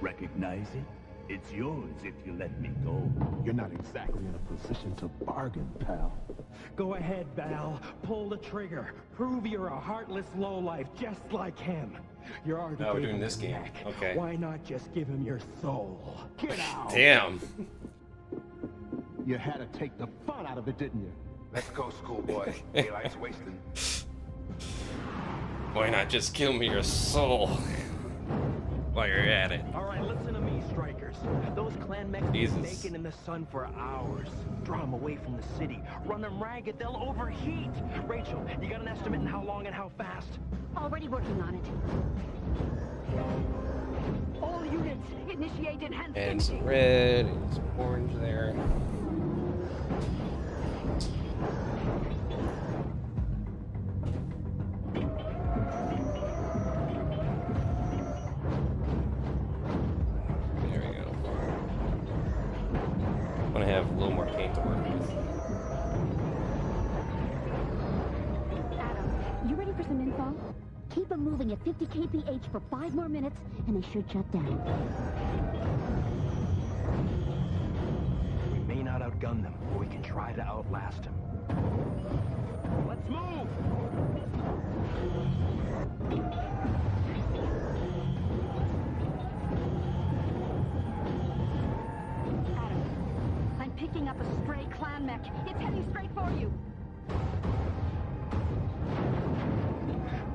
Recognize it? It's yours if you let me go. You're not exactly in a position to bargain, pal. Go ahead, Val. Pull the trigger. Prove you're a heartless lowlife just like him. You're already Oh, we're gave doing him this his game. neck. Okay. Why not just give him your soul? Get out! Damn. You had to take the fun out of it, didn't you? Let's go, schoolboy. Daylight's wasting. Why not just give me your soul while you're at it? All right, listen to me, strikers. Those clan mechs Jesus. been baking in the sun for hours. Draw them away from the city. Run them ragged, they'll overheat. Rachel, you got an estimate in how long and how fast? Already working on it. All units, initiate enhanced And some imaging. red and some orange there. There we go. I want to have a little more paint to work with. Adam, you ready for some info? Keep them moving at 50 kph for 5 more minutes, and they should shut down. We may not outgun them, but we can try to outlast them. Let's move! I'm picking up a stray clan mech. It's heading straight for you.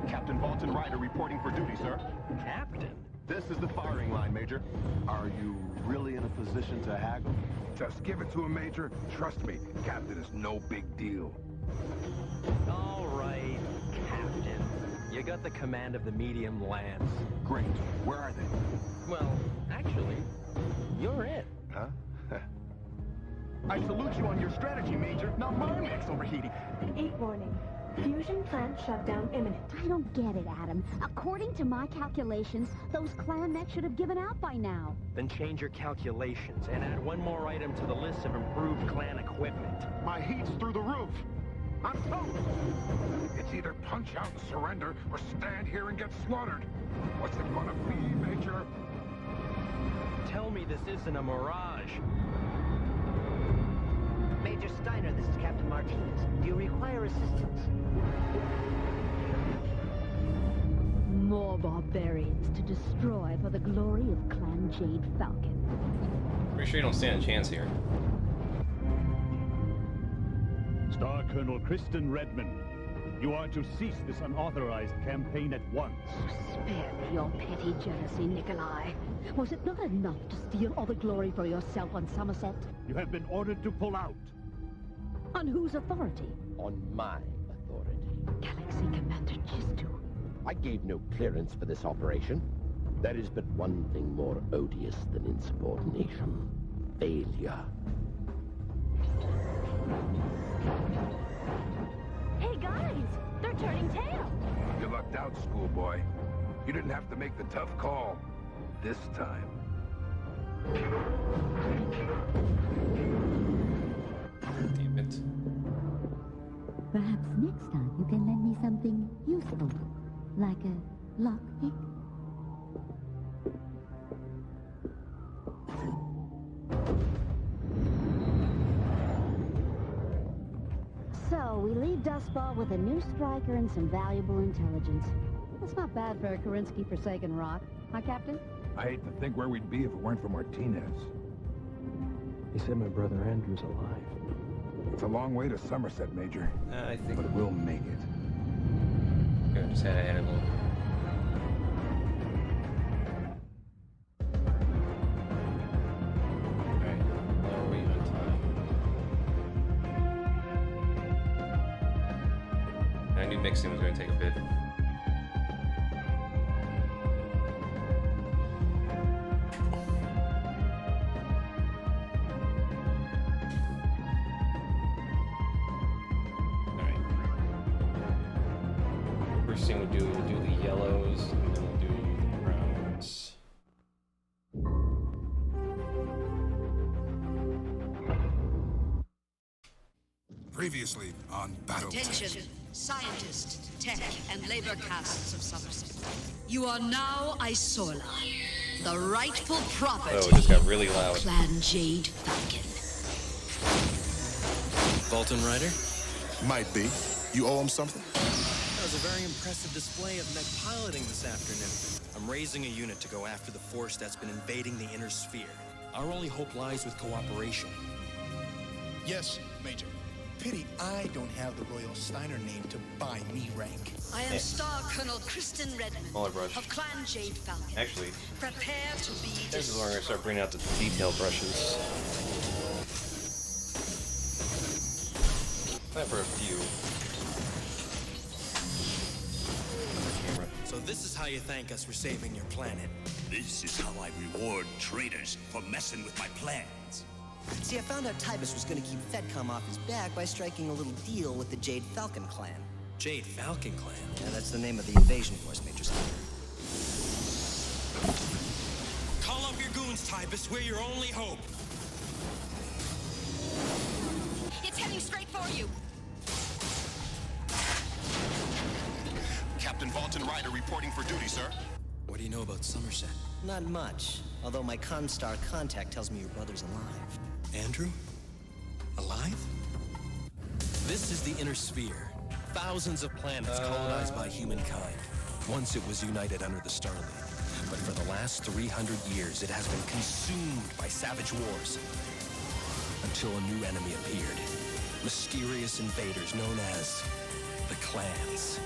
Captain Bolton Ryder reporting for duty, sir. Captain? This is the firing line, Major. Are you really in a position to haggle? Just give it to him, Major. Trust me, Captain is no big deal. All right, Captain. You got the command of the medium lance. Great. Where are they? Well, actually, you're it. Huh? I salute you on your strategy, Major. Now my mech's overheating. 8 warning. Fusion plant shutdown imminent. I don't get it, Adam. According to my calculations, those clan mechs should have given out by now. Then change your calculations and add one more item to the list of improved clan equipment. My heat's through the roof. I'm toast. It's either punch out and surrender or stand here and get slaughtered. What's it gonna be, Major? Tell me this isn't a mirage. Major Steiner, this is Captain Martinez. Do you require assistance? More barbarians to destroy for the glory of Clan Jade Falcon. Pretty sure you don't stand a chance here. Star Colonel Kristen Redmond, you are to cease this unauthorized campaign at once. Spare me your petty jealousy, Nikolai. Was it not enough to steal all the glory for yourself on Somerset? You have been ordered to pull out. On whose authority? On my authority. Galaxy Commander Chistu. I gave no clearance for this operation. There is but one thing more odious than insubordination. Failure. Hey guys, they're turning tail. You lucked out, schoolboy. You didn't have to make the tough call. This time. Damn it. Perhaps next time you can lend me something useful, like a lockpick. So, we leave Dustball with a new striker and some valuable intelligence. That's not bad for a Kerensky-forsaken rock, huh, Captain? I hate to think where we'd be if it weren't for Martinez. He said my brother Andrew's alive. It's a long way to Somerset, Major. I think But we'll make it. I just had to add a little. Alright, how are we on time? I knew mixing was going to take a bit. First thing we'll do the yellows, and then we'll do the browns. Attention, scientists, tech, and labor castes of Somerset. You are now Isola, the rightful property Oh, it just got really loud. of Clan Jade Falcon. Bolton Rider? Might be. You owe him something? That was a very impressive display of mech piloting this afternoon. I'm raising a unit to go after the force that's been invading the inner sphere. Our only hope lies with cooperation. Yes, Major. Pity I don't have the Royal Steiner name to buy me rank. I am Star Colonel Kristen Redmond Smaller brush. of Clan Jade Falcon. Actually, Prepare to be this is where I'm gonna start bringing out the detail brushes. Time for a few. So this is how you thank us for saving your planet. This is how I reward traitors for messing with my plans. See, I found out Tybus was going to keep FedCom off his back by striking a little deal with the Jade Falcon clan. Jade Falcon clan? Yeah, that's the name of the invasion force, Major Steiner. Call up your goons, Tybus. We're your only hope. It's heading straight for you. Captain Bolton Rider reporting for duty, sir. What do you know about Somerset? Not much, although my Constar contact tells me your brother's alive. Andrew? Alive? This is the inner sphere. Thousands of planets colonized by humankind. Once it was united under the Star League. But for the last 300 years, it has been consumed by savage wars. Until a new enemy appeared. Mysterious invaders known as the clans.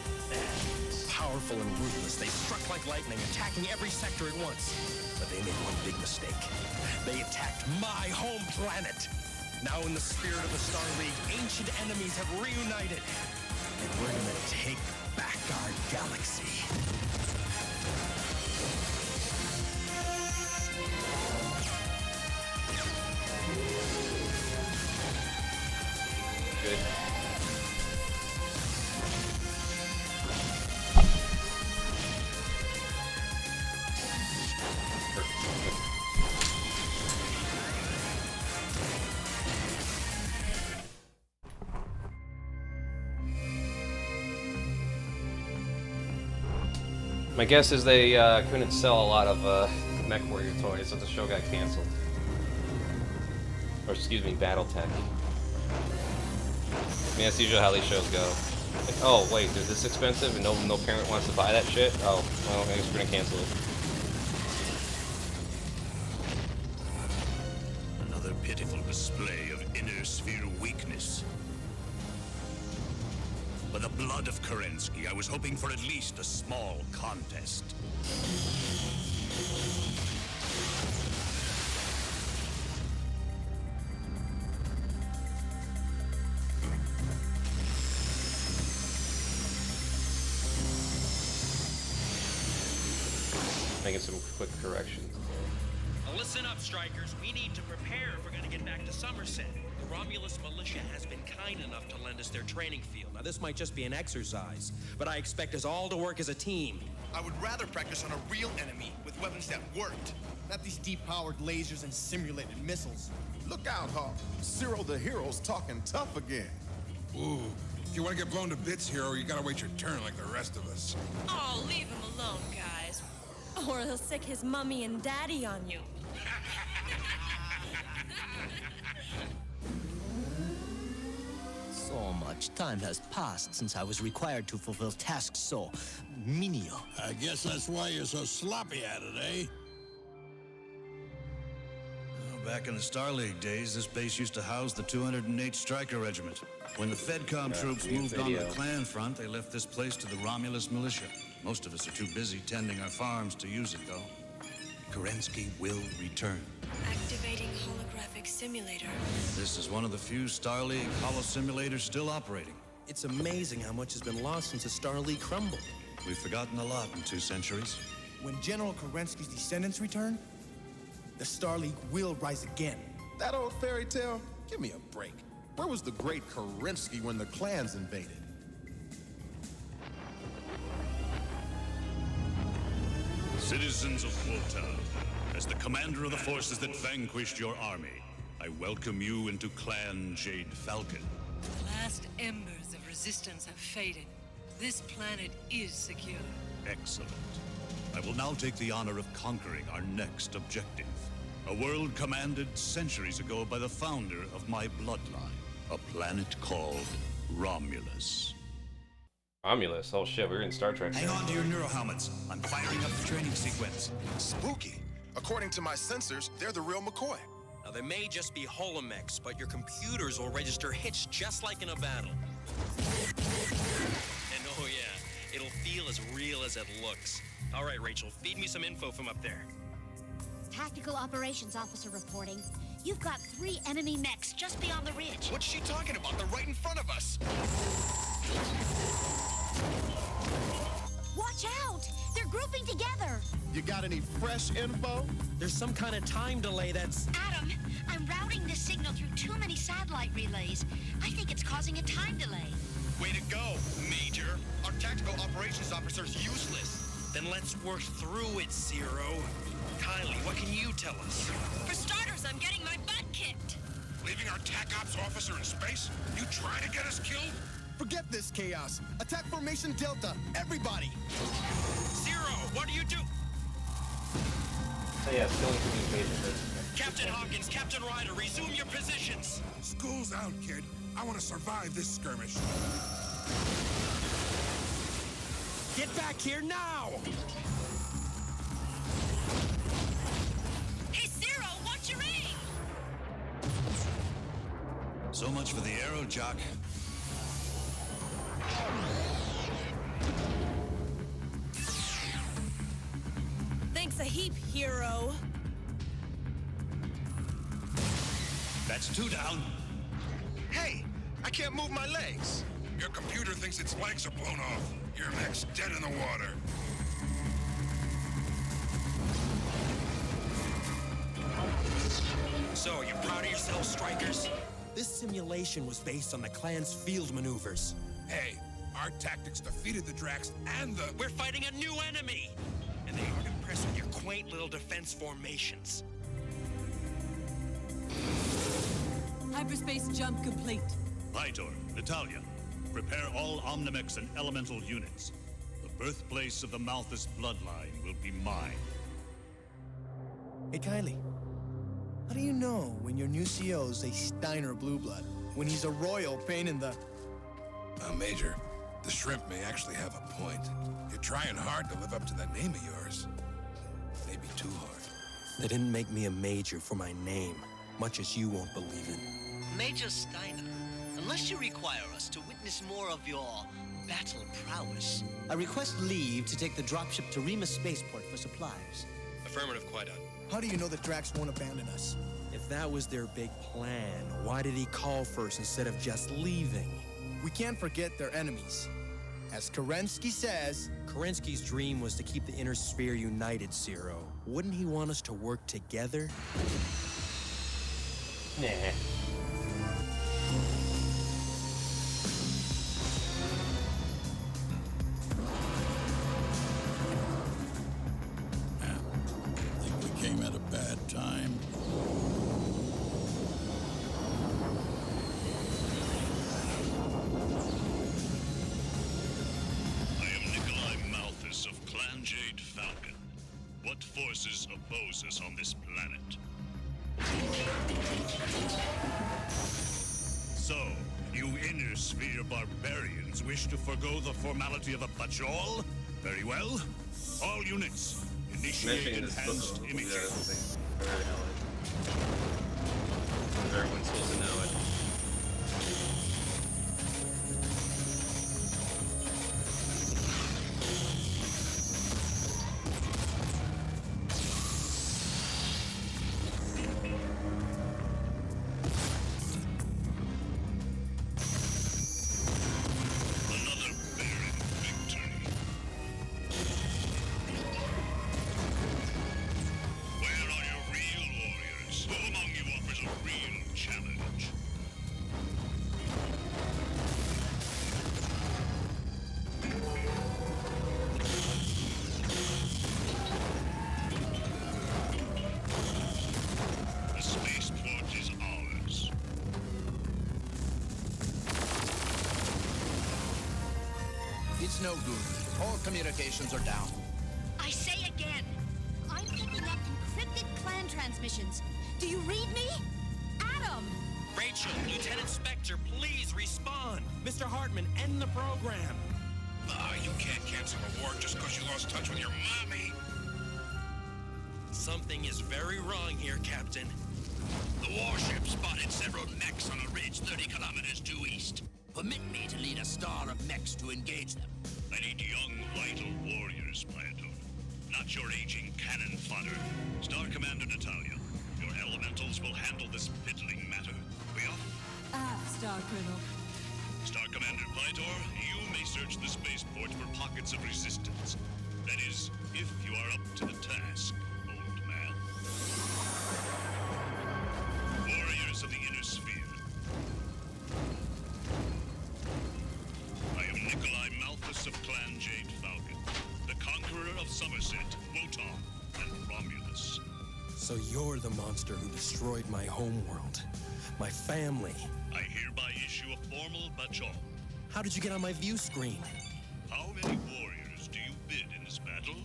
Powerful and ruthless, they struck like lightning, attacking every sector at once. But they made one big mistake. They attacked my home planet. Now in the spirit of the Star League, ancient enemies have reunited. And we're gonna take back our galaxy. Good. My guess is they couldn't sell a lot of MechWarrior toys, so the show got canceled. Or excuse me, BattleTech. I mean, that's usually how these shows go. Like, oh wait, is this expensive and no parent wants to buy that shit? Oh, well, I guess we're gonna cancel it. Another pitiful display of inner sphere weakness. For the blood of Kerensky, I was hoping for at least a small contest. Making some quick corrections. Now listen up, Strikers. We need to prepare if we're going to get back to Somerset. The Romulus militia has been kind enough to lend us their training field. Now this might just be an exercise, but I expect us all to work as a team. I would rather practice on a real enemy with weapons that worked, not these deep-powered lasers and simulated missiles. Look out, Hawk. Cyril the Hero's talking tough again. Ooh, if you want to get blown to bits, hero, you gotta wait your turn like the rest of us. Oh, leave him alone, guys. Or he'll sick his mummy and daddy on you. So much time has passed since I was required to fulfill tasks so menial. I guess that's why you're so sloppy at it, eh? Back in the Star League days, this base used to house the 208th Striker Regiment. When the FedCom troops moved on the clan front, they left this place to the Romulus militia. Most of us are too busy tending our farms to use it, though. Kerensky will return. Activating holographic simulator. This is one of the few Star League holo simulators still operating. It's amazing how much has been lost since the Star League crumbled. We've forgotten a lot in 2 centuries. When General Kerensky's descendants return, the Star League will rise again. That old fairy tale? Give me a break. Where was the great Kerensky when the clans invaded? Citizens of Volta, as the commander of the forces that vanquished your army, I welcome you into Clan Jade Falcon. The last embers of resistance have faded. This planet is secure. Excellent. I will now take the honor of conquering our next objective. A world commanded centuries ago by the founder of my bloodline. A planet called Romulus. Romulus? Oh shit, we're in Star Trek. Hang on to your neurohelmets. I'm firing up the training sequence. Spooky. According to my sensors, they're the real McCoy. Now, there may just be holomecs, but your computers will register hits just like in a battle. And oh yeah, it'll feel as real as it looks. All right, Rachel, feed me some info from up there. Tactical Operations Officer reporting. You've got 3 enemy mechs just beyond the ridge. What's she talking about? They're right in front of us. Watch out! They're grouping together. You got any fresh info? There's some kind of time delay that's... Adam, I'm routing this signal through too many satellite relays. I think it's causing a time delay. Way to go, Major. Our tactical operations officer's useless. Then let's work through it, Zero. Kylie, what can you tell us? For starters, I'm getting my butt kicked. Leaving our TAC Ops officer in space? You trying to get us killed? Forget this chaos. Attack Formation Delta, everybody! Zero, what do you do? Oh yeah, still in communication. Captain Hawkins, Captain Ryder, resume your positions. School's out, kid. I want to survive this skirmish. Get back here now! Hey, Zero, watch your aim! So much for the arrow, Jock. Thanks a heap, hero. That's 2 down. Hey, I can't move my legs. Your computer thinks its legs are blown off. Your mech's dead in the water. So, you proud of yourselves, Strikers? This simulation was based on the clan's field maneuvers. Hey, our tactics defeated the Drax and the... We're fighting a new enemy! And they aren't impressed with your quaint little defense formations. Hyperspace jump complete. Vitor, Natalia, prepare all Omnimex and elemental units. The birthplace of the Malthus bloodline will be mine. Hey, Kylie. How do you know when your new CO's a Steiner blue blood? When he's a royal pain in the... Major, the shrimp may actually have a point. You're trying hard to live up to that name of yours. Maybe too hard. They didn't make me a major for my name, much as you won't believe it. Major Steiner, unless you require us to witness more of your battle prowess, I request leave to take the dropship to Remus Spaceport for supplies. Affirmative, Qui-Dot. How do you know that Drax won't abandon us? If that was their big plan, why did he call first instead of just leaving? We can't forget their enemies. As Kerensky says... Kerensky's dream was to keep the Inner Sphere united, Zero. Wouldn't he want us to work together? Nah. Think we came at a bad time. What forces oppose us on this planet? So, you Inner Sphere barbarians wish to forgo the formality of a patrol? Very well. All units, initiate enhanced imaging. Everyone's supposed to know it. No good. All communications are down. I say again, I'm picking up encrypted clan transmissions. Do you read me? Adam! Rachel, Lieutenant Spectre, please respond. Mr. Hartman, end the program. You can't cancel a war just because you lost touch with your mommy. Something is very wrong here, Captain. The warship spotted several mechs on a ridge 30 kilometers due east. Permit me to lead a star of mechs to engage them. I need young, vital warriors, Plato. Not your aging cannon fodder. Star Commander Natalia, your elementals will handle this piddling matter. We off? Star Colonel. Star Commander Pytor, you may search the spaceport for pockets of resistance. That is, if you are up to the task, old man. Warriors of the Inner Sphere. I am Nikolai Malthus of Clan Jade Falcon, the conqueror of Somerset, Wotan, and Romulus. So you're the monster who destroyed my homeworld, my family. I hereby issue a formal bachon. How did you get on my view screen? How many warriors do you bid in this battle?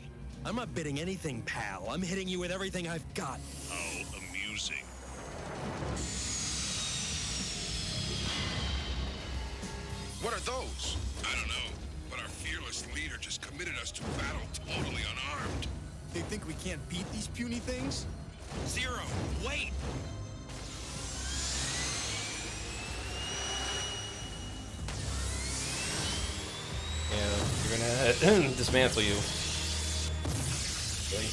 I'm not bidding anything, pal. I'm hitting you with everything I've got. How amusing. What are those? I don't know, but our fearless leader just committed us to battle totally unarmed. They think we can't beat these puny things? Zero, wait! Yeah, you're gonna dismantle you. Okay.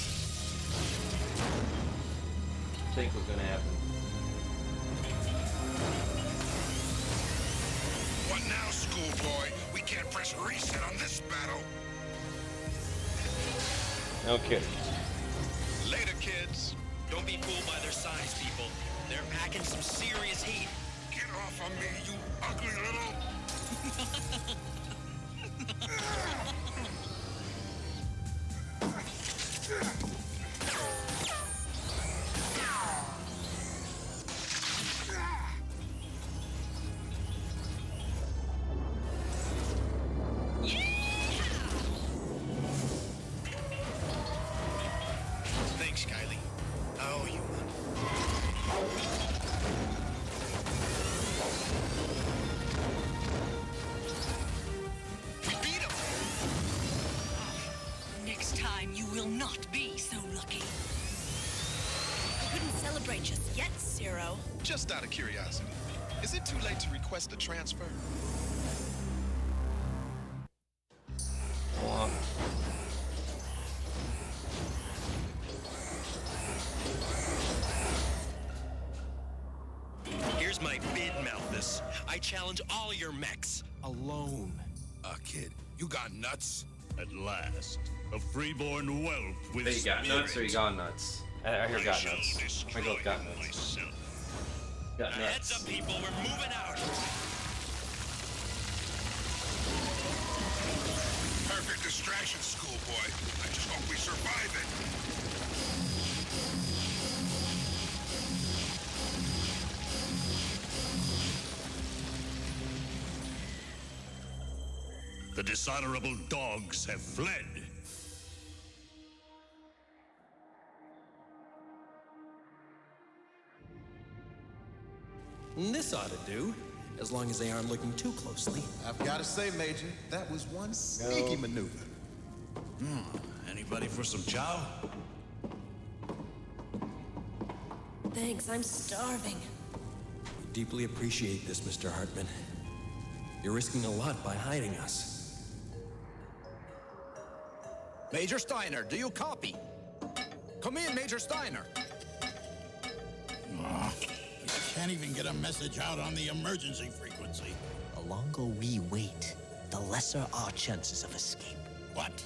Think was gonna happen. What now, schoolboy? We can't press reset on this battle. Okay. Later, kids. Don't be fooled by their size, people. They're packing some serious heat. Get off of me, you ugly little... Thanks, Kylie. I owe you one. We beat him! Next time, you will not be so lucky. I wouldn't celebrate just yet, Zero. Just out of curiosity, is it too late to request a transfer? Hold on. Here's my bid, Malthus. I challenge all your mechs, alone. Kid, you got nuts? At last, a freeborn whelp with They got spirit. nuts or you got nuts? I hear got nuts. I go got nuts. Myself. Got Now, nuts. heads up, people. We're moving out. Perfect distraction, schoolboy. I just hope we survive it. The dishonorable dogs have fled. This ought to do, as long as they aren't looking too closely. I've got to say, Major, that was one sneaky maneuver. Anybody for some chow? Thanks, I'm starving. We deeply appreciate this, Mr. Hartman. You're risking a lot by hiding us. Major Steiner, do you copy? Come in, Major Steiner. You can't even get a message out on the emergency frequency. The longer we wait, the lesser our chances of escape. What?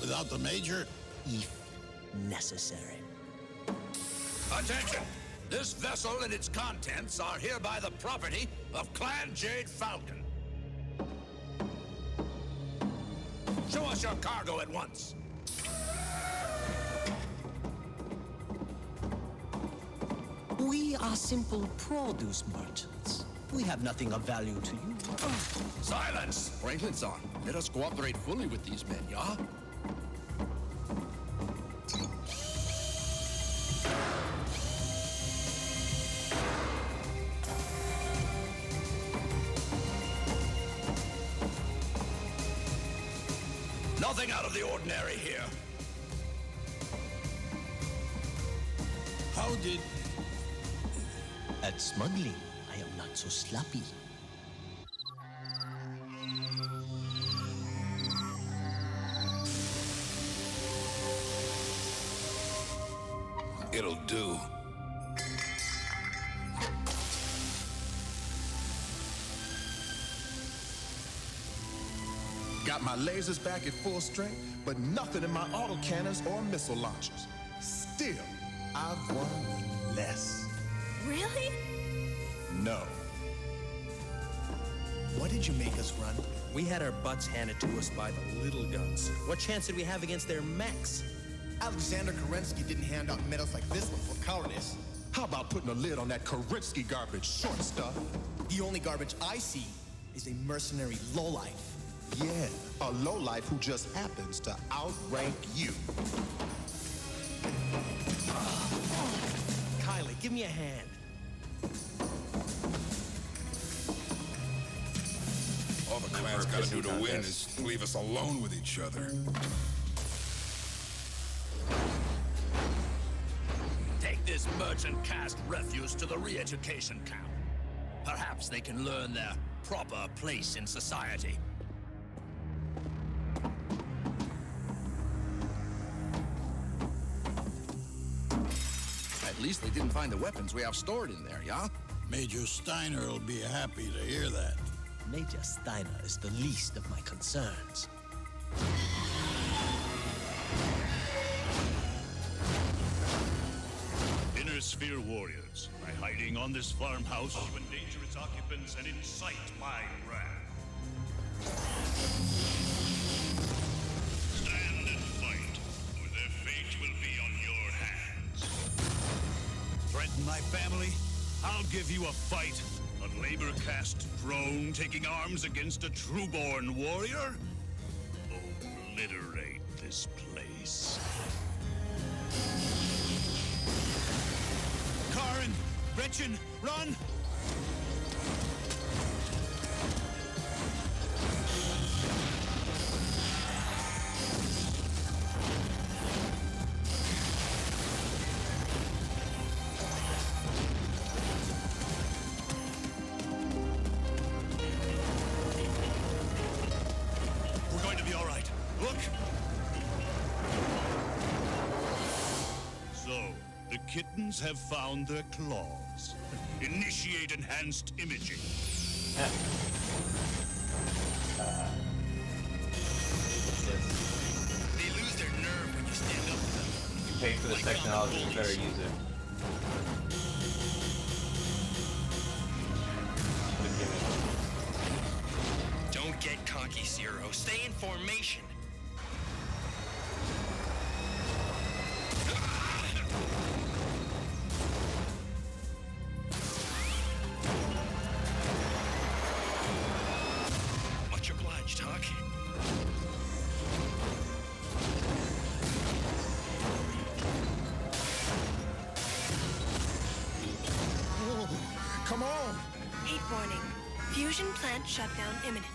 Without the Major? If necessary. Attention! This vessel and its contents are hereby the property of Clan Jade Falcon. Show us your cargo at once. We are simple produce merchants. We have nothing of value to you. Silence! Franklin-san, let us cooperate fully with these men, yeah? Nothing out of the ordinary here. How did... At smuggling, I am not so sloppy. It'll do. Got my lasers back at full strength, but nothing in my autocannons or missile launchers. Still, I've won with less. Really? No. What did you make us run? We had our butts handed to us by the little guns. What chance did we have against their mechs? Alexander Kerensky didn't hand out medals like this one for cowardice. How about putting a lid on that Kerensky garbage, short stuff? The only garbage I see is a mercenary lowlife. Yeah, a lowlife who just happens to outrank you. Kylie, give me a hand. All the clans gotta do to win is leave us alone with each other. Take this merchant caste refuse to the re-education camp. Perhaps they can learn their proper place in society. At least they didn't find the weapons we have stored in there, yeah? Major Steiner will be happy to hear that. Major Steiner is the least of my concerns. Inner Sphere warriors, by hiding on this farmhouse, you endanger its occupants and incite my wrath. Stand and fight, or their fate will be on your hands. Threaten my family? I'll give you a fight. A labor caste drone taking arms against a true-born warrior? Obliterate this place. Karen! Gretchen! Run! We're going to be all right. Look! So, the kittens have found their claws. Initiate enhanced imaging. They lose their nerve when you stand up to them. You pay for this technology, you better use it. Don't get cocky, Zero. Stay in formation. Much obliged, Huck. Come on! Heat warning. Fusion plant shutdown imminent.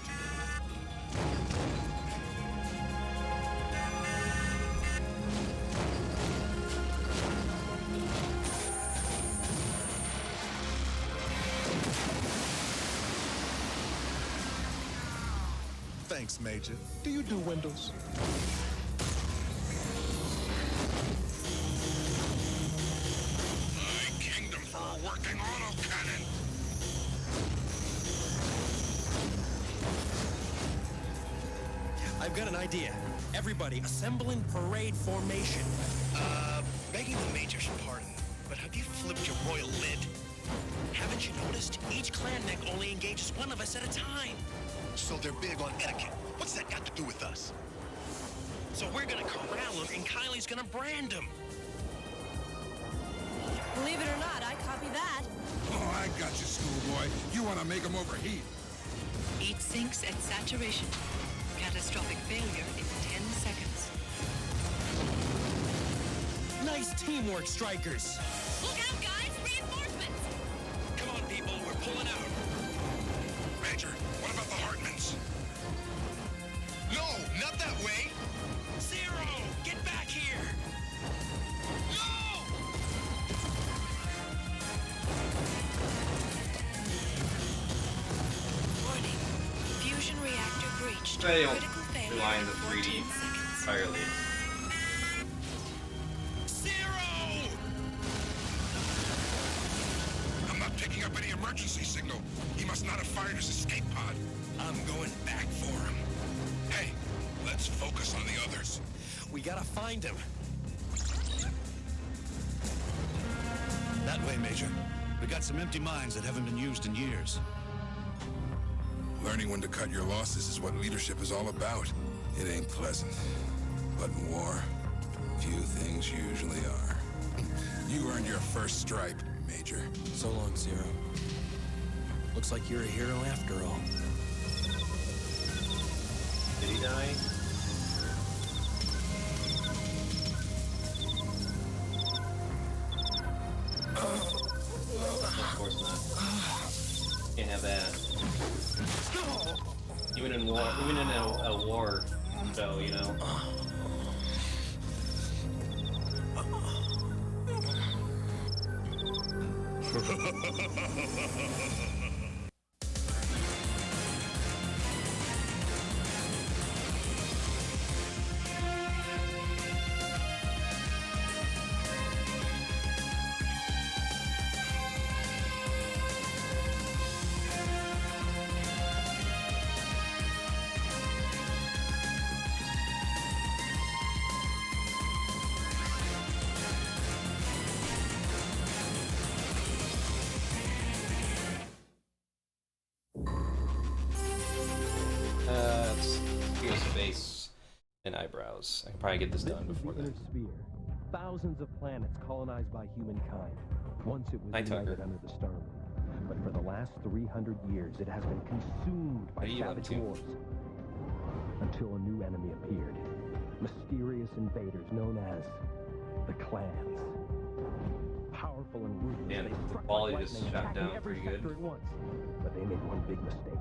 Thanks, Major. Do you do windows? My kingdom for a working autocannon! I've got an idea. Everybody, assemble in parade formation. Begging the Major's pardon, but have you flipped your royal lid? Haven't you noticed? Each clan mech only engages one of us at a time. So they're big on etiquette. What's that got to do with us? So we're gonna corral him, and Kylie's gonna brand him. Believe it or not, I copy that. Oh, I got you, schoolboy. You want to make them overheat. Heat sinks at saturation. Catastrophic failure in 10 seconds. Nice teamwork, Strikers! Look out, guys! Reinforcements! Come on, people, we're pulling out. Major, what about the Hartmans? No, not that way! Zero! Get back here! Warning. Fusion reactor breached. They don't Critical failure rely on in the 14 3D seconds. entirely. I'm not picking up any emergency signal. He must not have fired his escape pod. I'm going back for him. Hey, let's focus on the others. We gotta find him. That way, Major. We got some empty mines that haven't been used in years. Learning when to cut your losses is what leadership is all about. It ain't pleasant. But in war, few things usually are. You earned your first stripe, Major. So long, Zero. Looks like you're a hero after all. Did he die? Of course not. Can't have that. Even in war, even in a war show, you know. Face and eyebrows. I can probably get this done before the then. Sphere. Thousands of planets colonized by humankind. Once it was united under the Star League, but for the last 300 years it has been consumed by savage wars. Until a new enemy appeared. Mysterious invaders known as the clans. Powerful and ruthless, Man, they the struck quality like just lightning, shot attacking down every pretty good. sector at once. But they made one big mistake.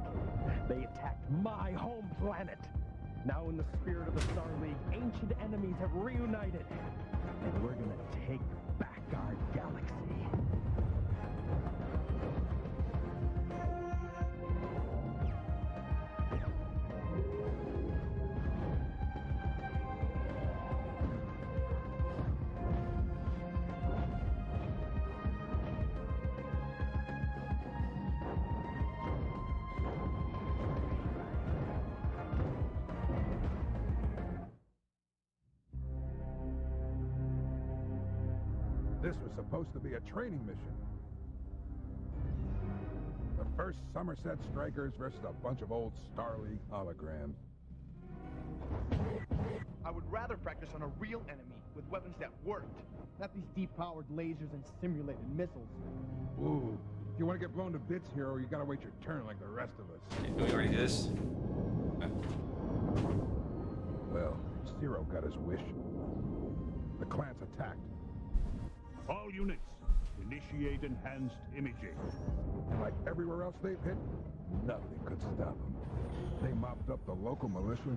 They attacked my home planet. Now in the spirit of the Star League, ancient enemies have reunited. And we're gonna take back our galaxy. This was supposed to be a training mission. The first Somerset Strikers versus a bunch of old Star League holograms. I would rather practice on a real enemy with weapons that worked, not these deep-powered lasers and simulated missiles. Ooh, if you want to get blown to bits, hero, you gotta wait your turn like the rest of us. Can we already do this? Well, Zero got his wish. The clan's attacked. All units, initiate enhanced imaging. And like everywhere else they've hit, nothing could stop them. They mopped up the local militia,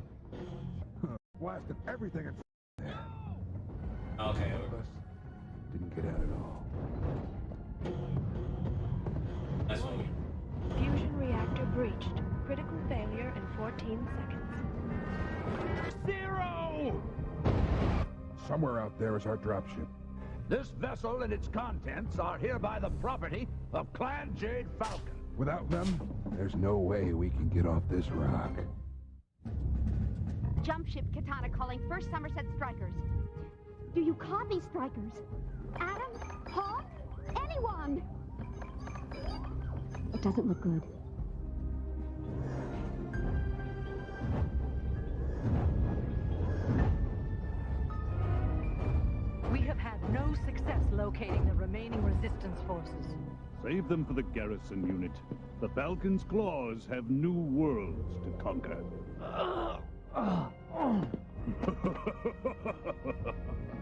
blasted everything in there. Okay. None of us didn't get out at all. That's one. Fusion reactor breached. Critical failure in 14 seconds. Zero! Somewhere out there is our dropship. This vessel and its contents are hereby the property of Clan Jade Falcon. Without them, there's no way we can get off this rock. Jump ship Katana calling first Somerset Strikers. Do you copy, Strikers? Adam? Paul? Anyone? It doesn't look good. We have had no success loading locating the remaining resistance forces. Save them for the garrison unit. The Falcon's claws have new worlds to conquer.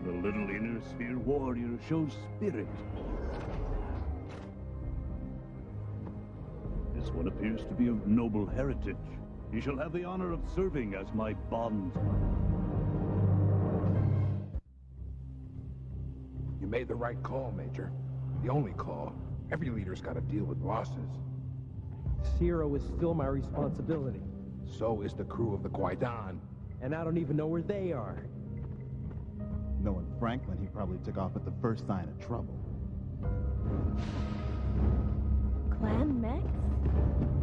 The little inner sphere warrior shows spirit. This one appears to be of noble heritage. He shall have the honor of serving as my bondsman. You made the right call, Major. The only call. Every leader's got to deal with losses. Zero is still my responsibility. So is the crew of the Guidon. And I don't even know where they are. Knowing Franklin, he probably took off at the first sign of trouble. Clan mechs?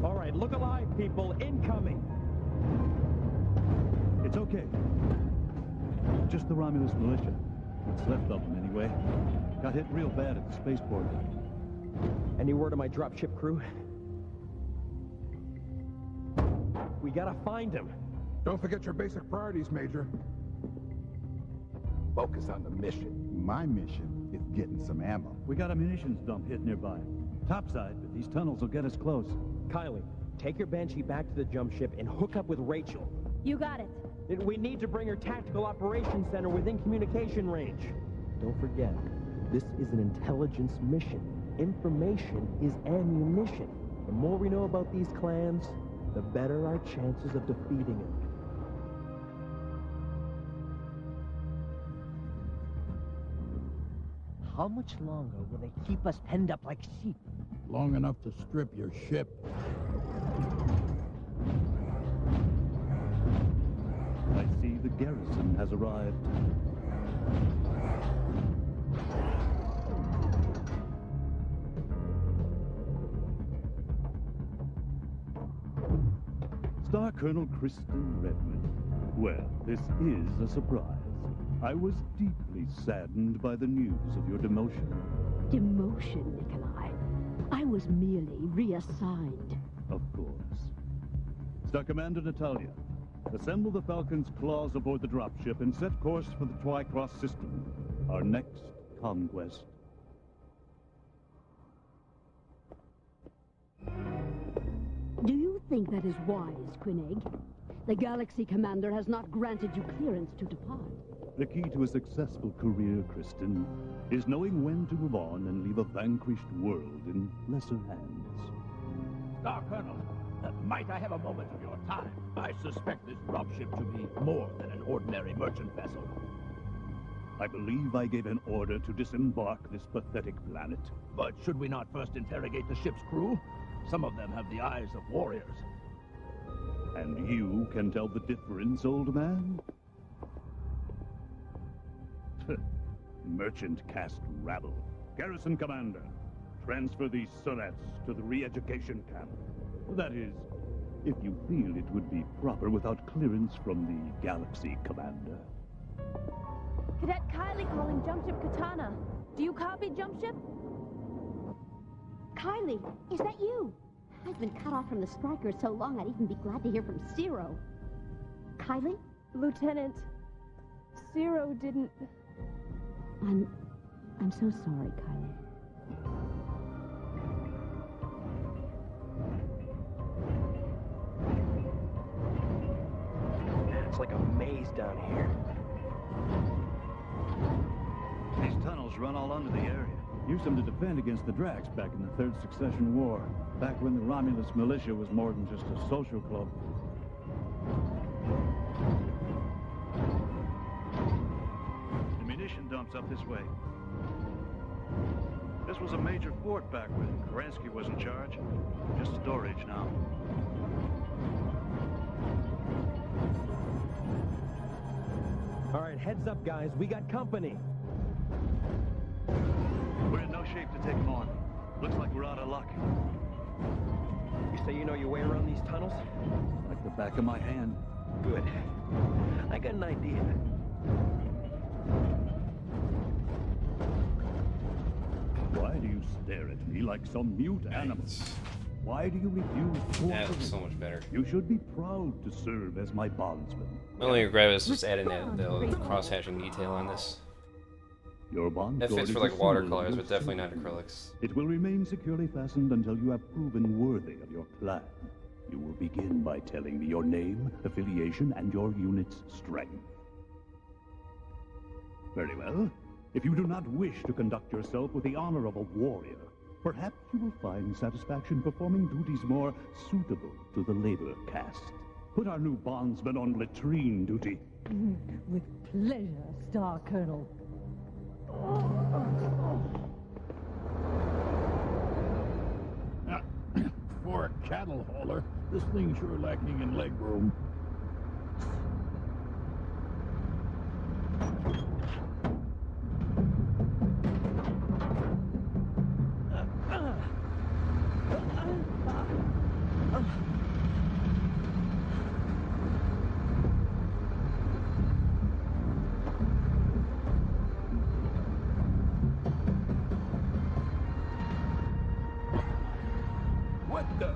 All right, look alive, people. Incoming. It's okay. Just the Romulus militia. What's left of them, anyway. Got hit real bad at the spaceport. Any word of my dropship crew? We gotta find him. Don't forget your basic priorities, Major. Focus on the mission. My mission is getting some ammo. We got a munitions dump hit nearby. Topside, but these tunnels will get us close. Kylie, take your Banshee back to the jump ship and hook up with Rachel. You got it. We need to bring her tactical operations center within communication range. Don't forget, this is an intelligence mission. Information is ammunition. The more we know about these clans, the better our chances of defeating them. How much longer will they keep us penned up like sheep? Long enough to strip your ship. I see the garrison has arrived. Star Colonel Kristen Redmond. Well, this is a surprise. I was deeply saddened by the news of your demotion. Demotion, Nikolai. I was merely reassigned. Of course. Star Commander Natalia, assemble the Falcon's claws aboard the dropship and set course for the Twycross system, our next conquest. Do you think that is wise, Quineg? The Galaxy Commander has not granted you clearance to depart. The key to a successful career, Kristen, is knowing when to move on and leave a vanquished world in lesser hands. Star Colonel, might I have a moment of your time? I suspect this dropship to be more than an ordinary merchant vessel. I believe I gave an order to disembark this pathetic planet. But should we not first interrogate the ship's crew? Some of them have the eyes of warriors. And you can tell the difference, old man? Merchant caste rabble. Garrison Commander, transfer these Surats to the re-education camp. That is, if you feel it would be proper without clearance from the Galaxy Commander. Cadet Kylie calling jump ship Katana. Do you copy jump ship? Kylie, is that you? I've been cut off from the Strikers so long I'd even be glad to hear from Zero. Kylie? Lieutenant, Zero didn't... I'm so sorry, Kylie. It's like a maze down here. These tunnels run all under the area. Used them to defend against the Drax back in the Third Succession War. Back when the Romulus militia was more than just a social club. The munition dump's up this way. This was a major fort back when Kerensky was in charge. Just storage now. All right, heads up, guys. We got company. We're in no shape to take them on. Looks like we're out of luck. You say you know your way around these tunnels? Like the back of my hand. Good. I got an idea. Why do you stare at me like some mute animal? Why do you refuse to That looks so much better. You should be proud to serve as my bondsman. My only regret is just adding the cross-hatching detail on this. Your bond That sword fits is for a like symbol of watercolors, your but definitely not strength. acrylics. It will remain securely fastened until you have proven worthy of your clan. You will begin by telling me your name, affiliation, and your unit's strength. Very well. If you do not wish to conduct yourself with the honor of a warrior, perhaps you will find satisfaction performing duties more suitable to the labor caste. Put our new bondsman on latrine duty. With pleasure, Star Colonel. For a cattle hauler, this thing's sure lacking in leg room. What the?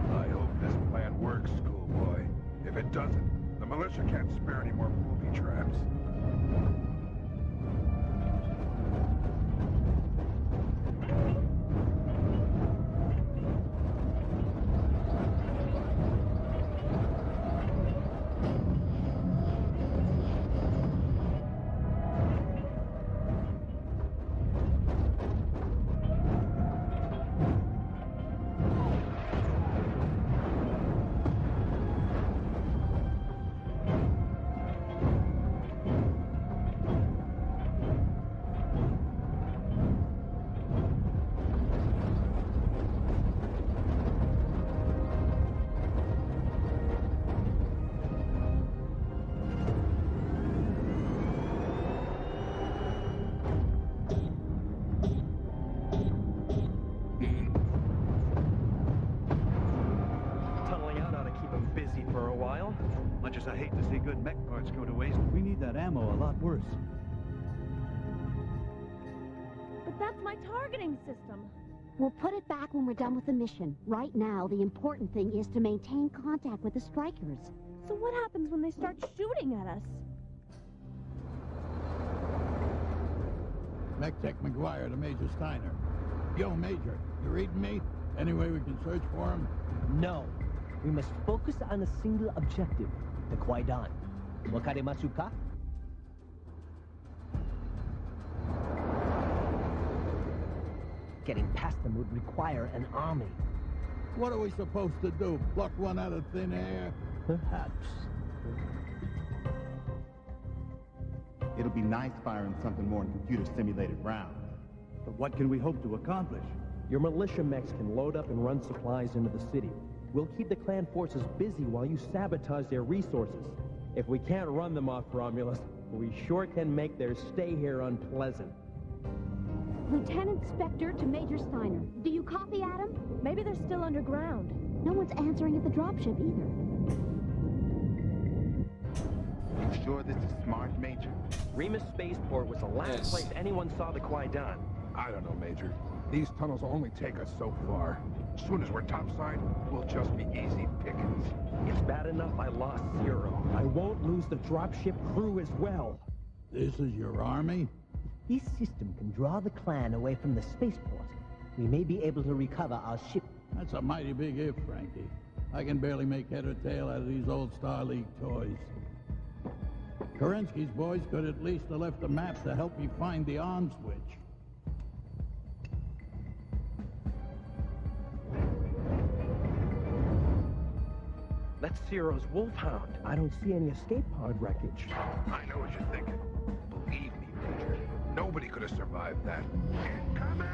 I hope this plan works, schoolboy. If it doesn't, the militia can't spare any more booby traps. Tunneling out ought to keep him busy for a while. Much as I hate to see good mech parts go to waste, we need that ammo a lot worse. But that's my targeting system. We'll put it back when we're done with the mission. Right now, the important thing is to maintain contact with the strikers. So what happens when they start shooting at us? MechTech McGuire to Major Steiner. Yo, Major, you reading me? Any way we can search for him? No. We must focus on a single objective, the Kwaidan. Wakarimasu ka? Getting past them would require an army. What are we supposed to do? Pluck one out of thin air? Perhaps. It'll be nice firing something more in computer-simulated rounds. But what can we hope to accomplish? Your militia mechs can load up and run supplies into the city. We'll keep the clan forces busy while you sabotage their resources. If we can't run them off Romulus, we sure can make their stay here unpleasant. Lieutenant Spectre to Major Steiner. Do you copy, Adam? Maybe they're still underground. No one's answering at the dropship either. You sure this is smart, Major? Remus Spaceport was the last place anyone saw the Kwaidan. I don't know, Major. These tunnels will only take us so far. As soon as we're topside, we'll just be easy pickings. It's bad enough I lost Zero. I won't lose the dropship crew as well. This is your army? This system can draw the clan away from the spaceport. We may be able to recover our ship. That's a mighty big if, Frankie. I can barely make head or tail out of these old Star League toys. Kerensky's boys could at least have left a map to help me find the on switch. That's Zero's Wolfhound. I don't see any escape pod wreckage. I know what you're thinking. Believe me, Major. Nobody could have survived that. Incoming!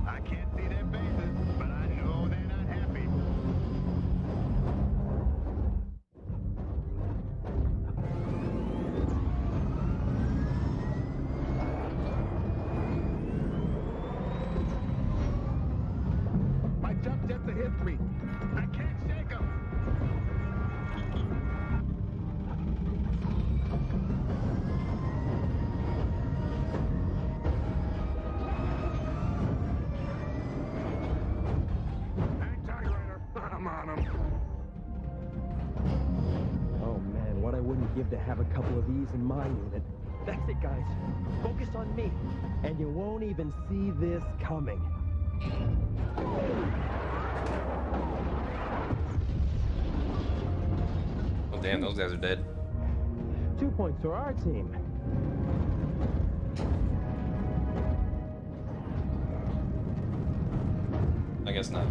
I can't see their faces, but I know they're not happy. My jump jet's a hit. hit me. I can't shake him. Hang tight, Ryder. I'm on him. Oh man, what I wouldn't give to have a couple of these in my unit. That's it, guys. Focus on me, and you won't even see this coming. Oh damn, those guys are dead. 2 points for our team. I guess not.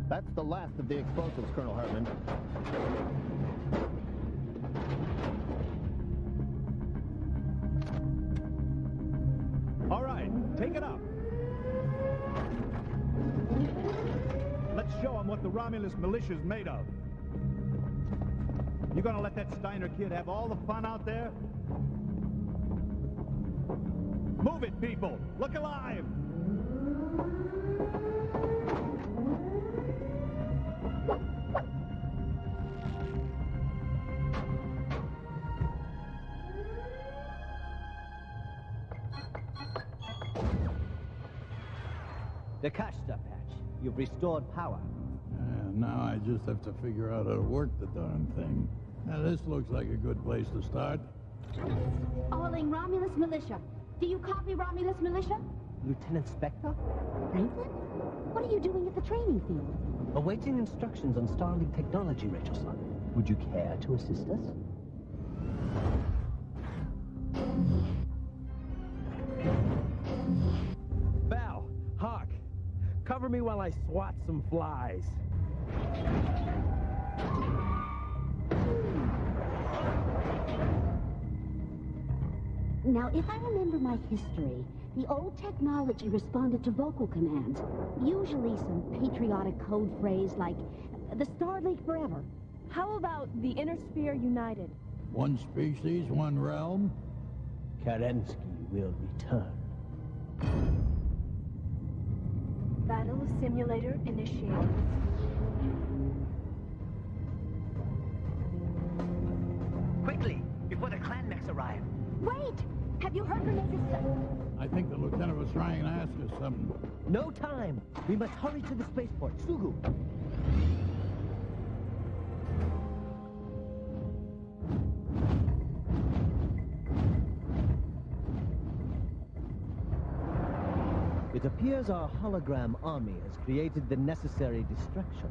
That's the last of the explosives, Colonel Hartman. All right, take it up. Let's show them what the Romulus militia's made of. You gonna let that Steiner kid have all the fun out there? Move it, people! Look alive! The cash stuff, Patch. You've restored power. Now I just have to figure out how to work the darn thing. Now this looks like a good place to start. Calling Romulus Militia. Do you copy Romulus Militia? Lieutenant Spectre? Franklin? What are you doing at the training field? Awaiting instructions on Starlink technology, Rachel-son. Would you care to assist us? Val, Hawk, cover me while I swat some flies. Now, if I remember my history, the old technology responded to vocal commands. Usually some patriotic code phrase like, the Starlink forever. How about the Inner Sphere United? One species, one realm. Kerensky will return. Battle simulator initiated. Quickly, before the clan mechs arrive. Wait! Have you heard Renee's... I think the lieutenant was trying to ask us something. No time. We must hurry to the spaceport. Sugu. It appears our hologram army has created the necessary distraction.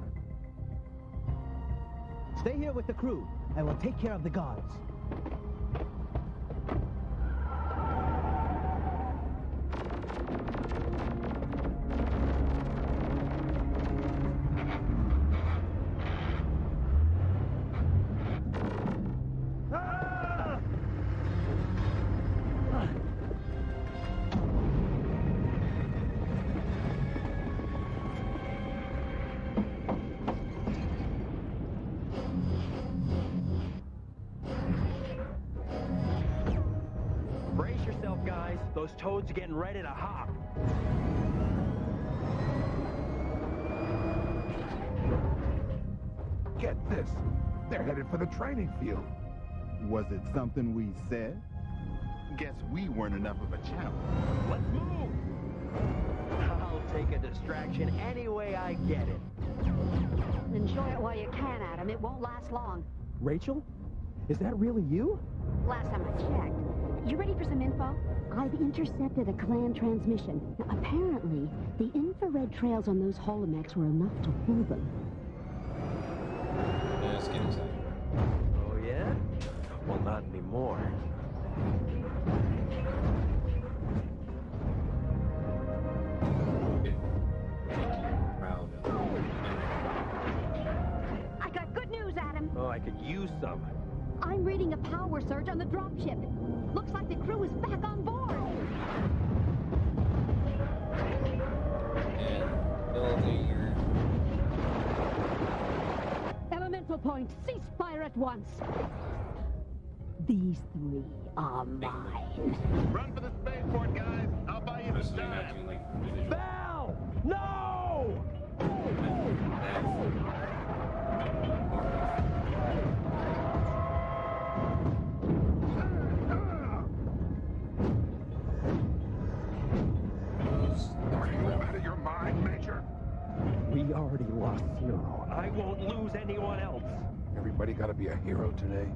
Stay here with the crew. I will take care of the guards. Brace yourself, guys. Those toads are getting ready to hop. Get this. They're headed for the training field. Was it something we said? Guess we weren't enough of a challenge. Let's move! I'll take a distraction any way I get it. Enjoy it while you can, Adam. It won't last long. Rachel? Is that really you? Last time I checked. You ready for some info? I've intercepted a clan transmission. Now, apparently, the infrared trails on those holomecs were enough to fool them. Yeah, let's get inside. Oh, yeah? Well, not anymore. I got good news, Adam. Oh, I could use some. I'm reading a power surge on the dropship. Looks like the crew is back on board. Elemental point, cease fire at once. These three are mine. Run for the spaceport, guys. I'll buy you the so you're not doing like individual. Val! No! Are you out of your mind, Major? We already lost Zero. I won't lose anyone else. Everybody gotta be a hero today.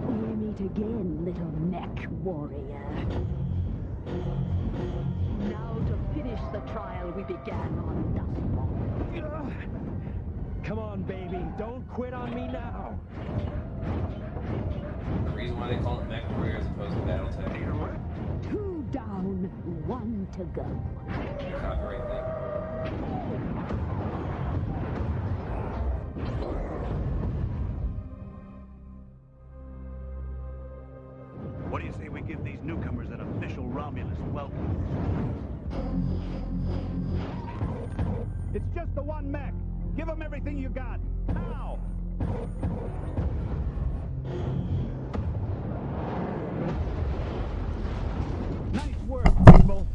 We meet again, little mech warrior. Now to finish the trial we began on Dustfall. Come on, baby. Don't quit on me now. The reason why they call it Mech Warrior as opposed to BattleTech. 2 down, 1 to go. Copyright thing. What do you say we give these newcomers an official Romulus welcome? It's just the one mech. Give them everything you got. Now! Nice work, people.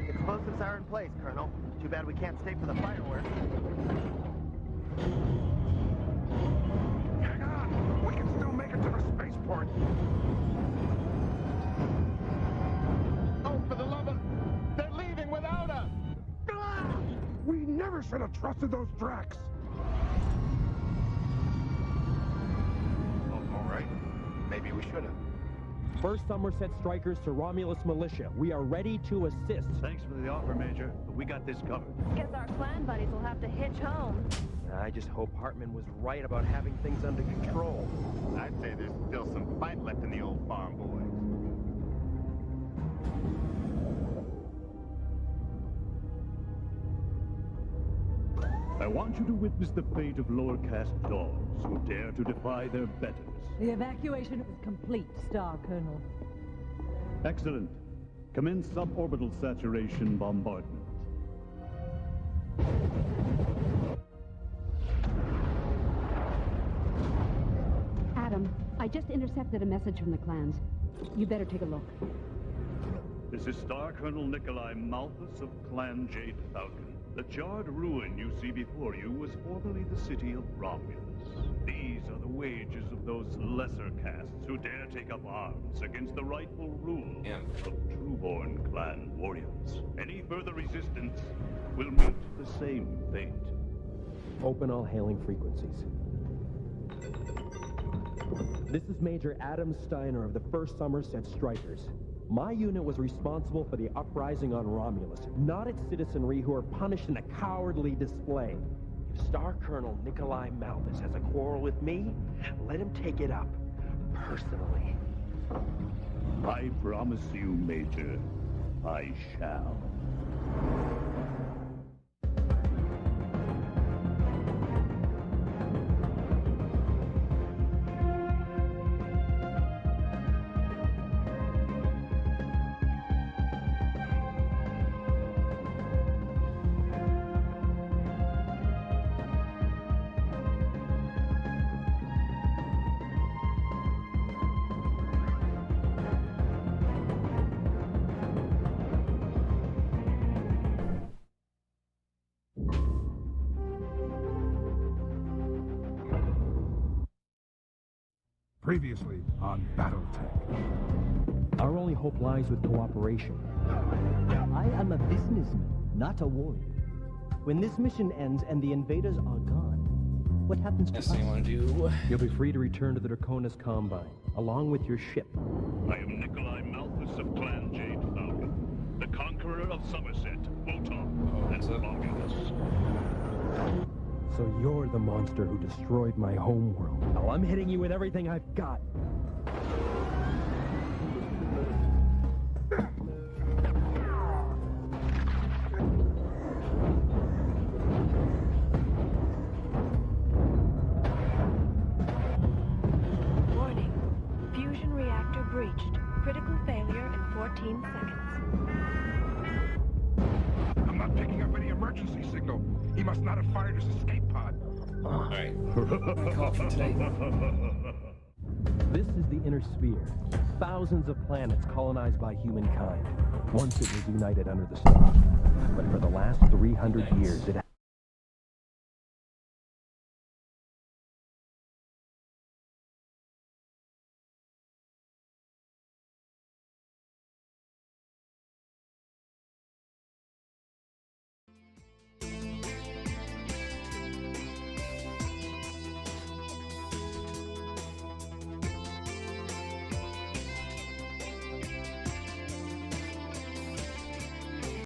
Explosives are in place, Colonel. Too bad we can't stay for the fireworks. Hang on! We can still make it to the spaceport! Oh, for the love of... They're leaving without us! Ah! We never should have trusted those Dracs! Oh, all right. Maybe we should have. First Somerset Strikers to Romulus Militia. We are ready to assist. Thanks for the offer, Major, but we got this covered. Guess our clan buddies will have to hitch home. I just hope Hartman was right about having things under control. I'd say there's still some fight left in the old farm, boys. I want you to witness the fate of lower caste dogs who dare to defy their betters. The evacuation is complete, Star Colonel. Excellent. Commence suborbital saturation bombardment. Adam, I just intercepted a message from the clans. You better take a look. This is Star Colonel Nikolai Malthus of Clan Jade Falcon. The charred ruin you see before you was formerly the city of Romulus. These are the wages of those lesser castes who dare take up arms against the rightful rule of Trueborn clan warriors. Any further resistance will meet the same fate. Open all hailing frequencies. This is Major Adam Steiner of the 1st Somerset Strikers. My unit was responsible for the uprising on Romulus, not its citizenry who are punished in a cowardly display. If Star Colonel Nikolai Malthus has a quarrel with me, let him take it up personally. I promise you, Major, I shall. Previously on BattleTech. Our only hope lies with cooperation. I am a businessman, not a warrior. When this mission ends and the invaders are gone, what happens to us? Want to do? You'll be free to return to the Draconis Combine, along with your ship. I am Nikolai Malthus of Clan Jade Falcon, the conqueror of Somerset, Wotan, and Romulus. So you're the monster who destroyed my homeworld. Now I'm hitting you with everything I've got. Warning. Fusion reactor breached. Critical failure in 14 seconds. I'm not picking up any emergency signal. He must not have fired his escape pod. Alright. Call for today. the inner sphere. Thousands of planets colonized by humankind. Once it was united under the stars. But for the last 300 years, it